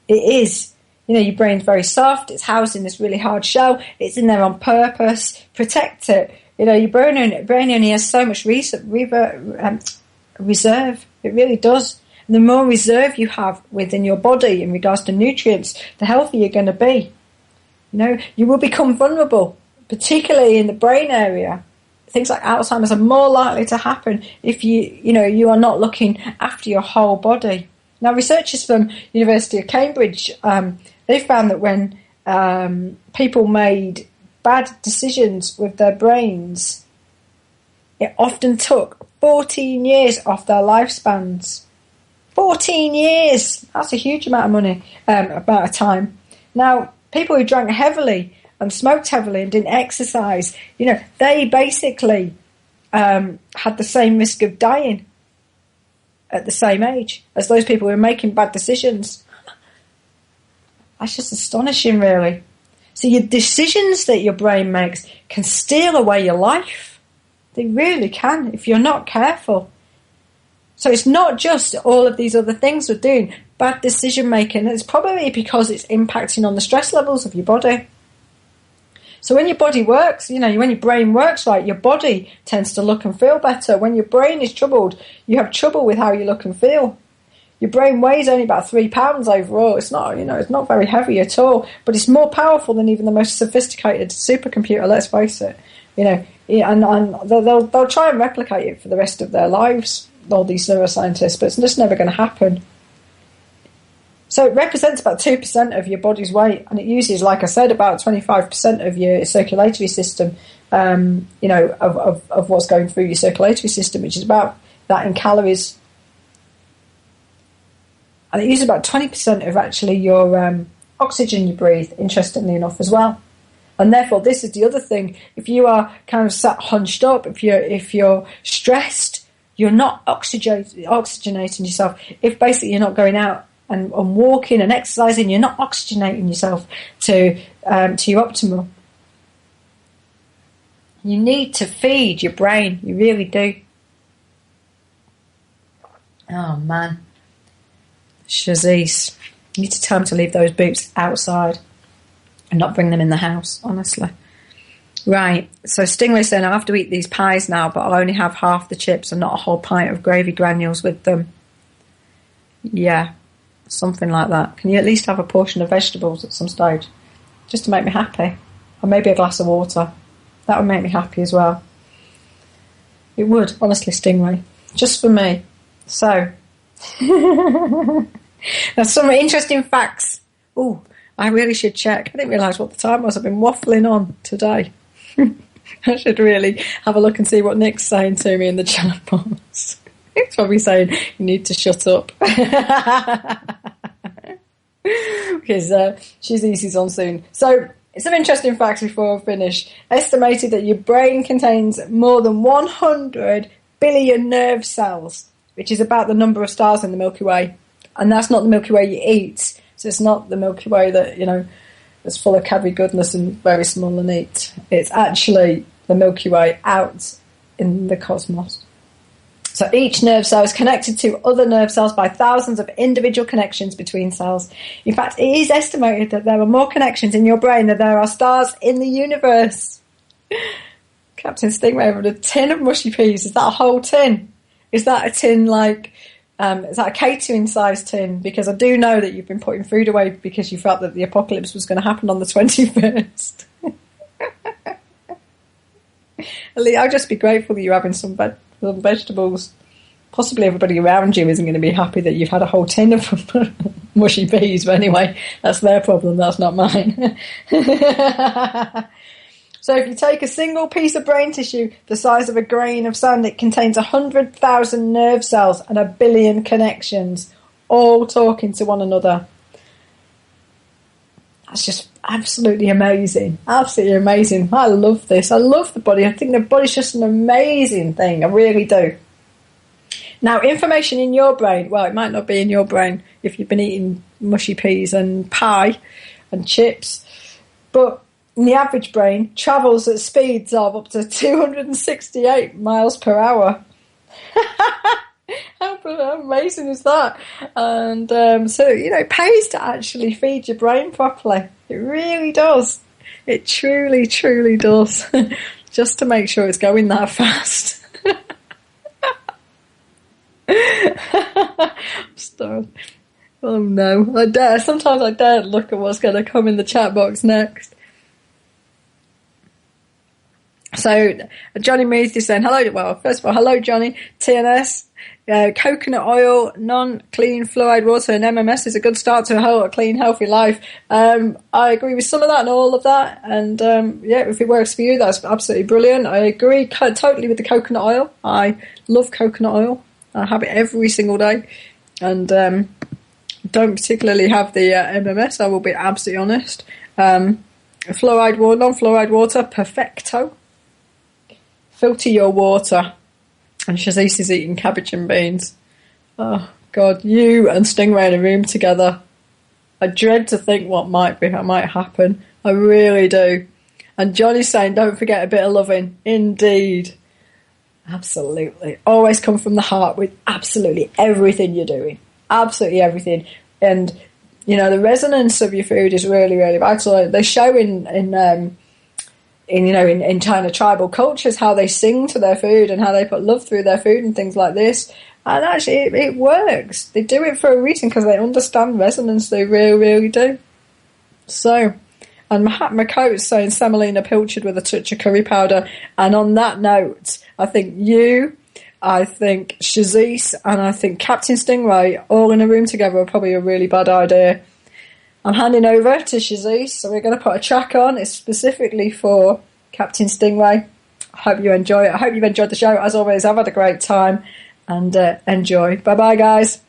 It is. Your brain's very soft. It's housed in this really hard shell. It's in there on purpose. Protect it. Your brain only has so much reserve. It really does. And the more reserve you have within your body in regards to nutrients, the healthier you're going to be. You will become vulnerable, particularly in the brain area. Things like Alzheimer's are more likely to happen if you are not looking after your whole body. Now, researchers from University of Cambridge, they found that when people made bad decisions with their brains, it often took 14 years off their lifespans. 14 years! That's a huge amount of money, amount of time. Now, people who drank heavily and smoked heavily and didn't exercise, they basically had the same risk of dying at the same age as those people who were making bad decisions. That's just astonishing, really. So your decisions that your brain makes can steal away your life. They really can, if you're not careful. So it's not just all of these other things we're doing, bad decision making. It's probably because it's impacting on the stress levels of your body. So when your body works, when your brain works right, your body tends to look and feel better. When your brain is troubled, you have trouble with how you look and feel. Your brain weighs only about 3 pounds overall. It's not, it's not very heavy at all, but it's more powerful than even the most sophisticated supercomputer, let's face it. And they'll try and replicate it for the rest of their lives, all these neuroscientists, but it's just never going to happen. So it represents about 2% of your body's weight, and it uses, like I said, about 25% of your circulatory system, of what's going through your circulatory system, which is about that in calories. And it uses about 20% of actually your oxygen you breathe, interestingly enough, as well. And therefore, this is the other thing. If you are kind of sat hunched up, if you're stressed, you're not oxygenating yourself. If basically you're not going out and walking and exercising, you're not oxygenating yourself to your optimal. You need to feed your brain. You really do. Oh, man. Shaziz. You need to tell him to leave those boots outside and not bring them in the house, honestly. Right. So Stingray's saying, I have to eat these pies now, but I'll only have half the chips and not a whole pint of gravy granules with them. Yeah. Something like that. Can you at least have a portion of vegetables at some stage? Just to make me happy. Or maybe a glass of water. That would make me happy as well. It would, honestly, Stingray. Just for me. So. Now, some interesting facts. Oh, I really should check. I didn't realise what the time was. I've been waffling on today. I should really have a look and see what Nick's saying to me in the chat box. He's probably saying, you need to shut up. Because she's easy on soon. So, some interesting facts before I finish. Estimated that your brain contains more than 100 billion nerve cells, which is about the number of stars in the Milky Way. And that's not the Milky Way you eat. So it's not the Milky Way that, that's full of calorie goodness and very small and neat. It's actually the Milky Way out in the cosmos. So each nerve cell is connected to other nerve cells by thousands of individual connections between cells. In fact, it is estimated that there are more connections in your brain than there are stars in the universe. Captain Stingray with a tin of mushy peas. Is that a whole tin? Is that a tin like, is that a catering size tin? Because I do know that you've been putting food away because you felt that the apocalypse was going to happen on the 21st. I'll just be grateful that you're having some vegetables. Possibly everybody around you isn't going to be happy that you've had a whole tin of mushy peas, but anyway, that's their problem, that's not mine. So if you take a single piece of brain tissue the size of a grain of sand, it contains 100,000 nerve cells and 1 billion connections, all talking to one another. That's just absolutely amazing. Absolutely amazing. I love this. I love the body. I think the body's just an amazing thing. I really do. Now, information in your brain, well, it might not be in your brain if you've been eating mushy peas and pie and chips, but in the average brain, travels at speeds of up to 268 miles per hour. How amazing is that? And so, it pays to actually feed your brain properly. It really does. It truly, truly does. Just to make sure it's going that fast. Oh no. Sometimes I dare look at what's going to come in the chat box next. So, Johnny Meath is saying, hello, well, first of all, hello, Johnny, TNS, coconut oil, non-clean fluoride water and MMS is a good start to a clean, healthy life. I agree with some of that and all of that, and if it works for you, that's absolutely brilliant. I agree totally with the coconut oil. I love coconut oil. I have it every single day, and don't particularly have the MMS, I will be absolutely honest. Non-fluoride water, perfecto. Filter your water. And Shazise is eating cabbage and beans. Oh, God, you and Stingray in a room together. I dread to think what might happen. I really do. And Johnny's saying, don't forget a bit of loving. Indeed. Absolutely. Always come from the heart with absolutely everything you're doing. Absolutely everything. And, the resonance of your food is really, really vital. They show in China tribal cultures how they sing to their food and how they put love through their food and things like this. And actually, it works. They do it for a reason because they understand resonance. They really, really do. So, and Mahatma Coates saying semolina pilchard with a touch of curry powder. And on that note, I think Shazise and I think Captain Stingray all in a room together are probably a really bad idea. I'm handing over to Shazise, so we're going to put a track on. It's specifically for Captain Stingray. I hope you enjoy it. I hope you've enjoyed the show. As always, I've had a great time, and enjoy. Bye-bye, guys.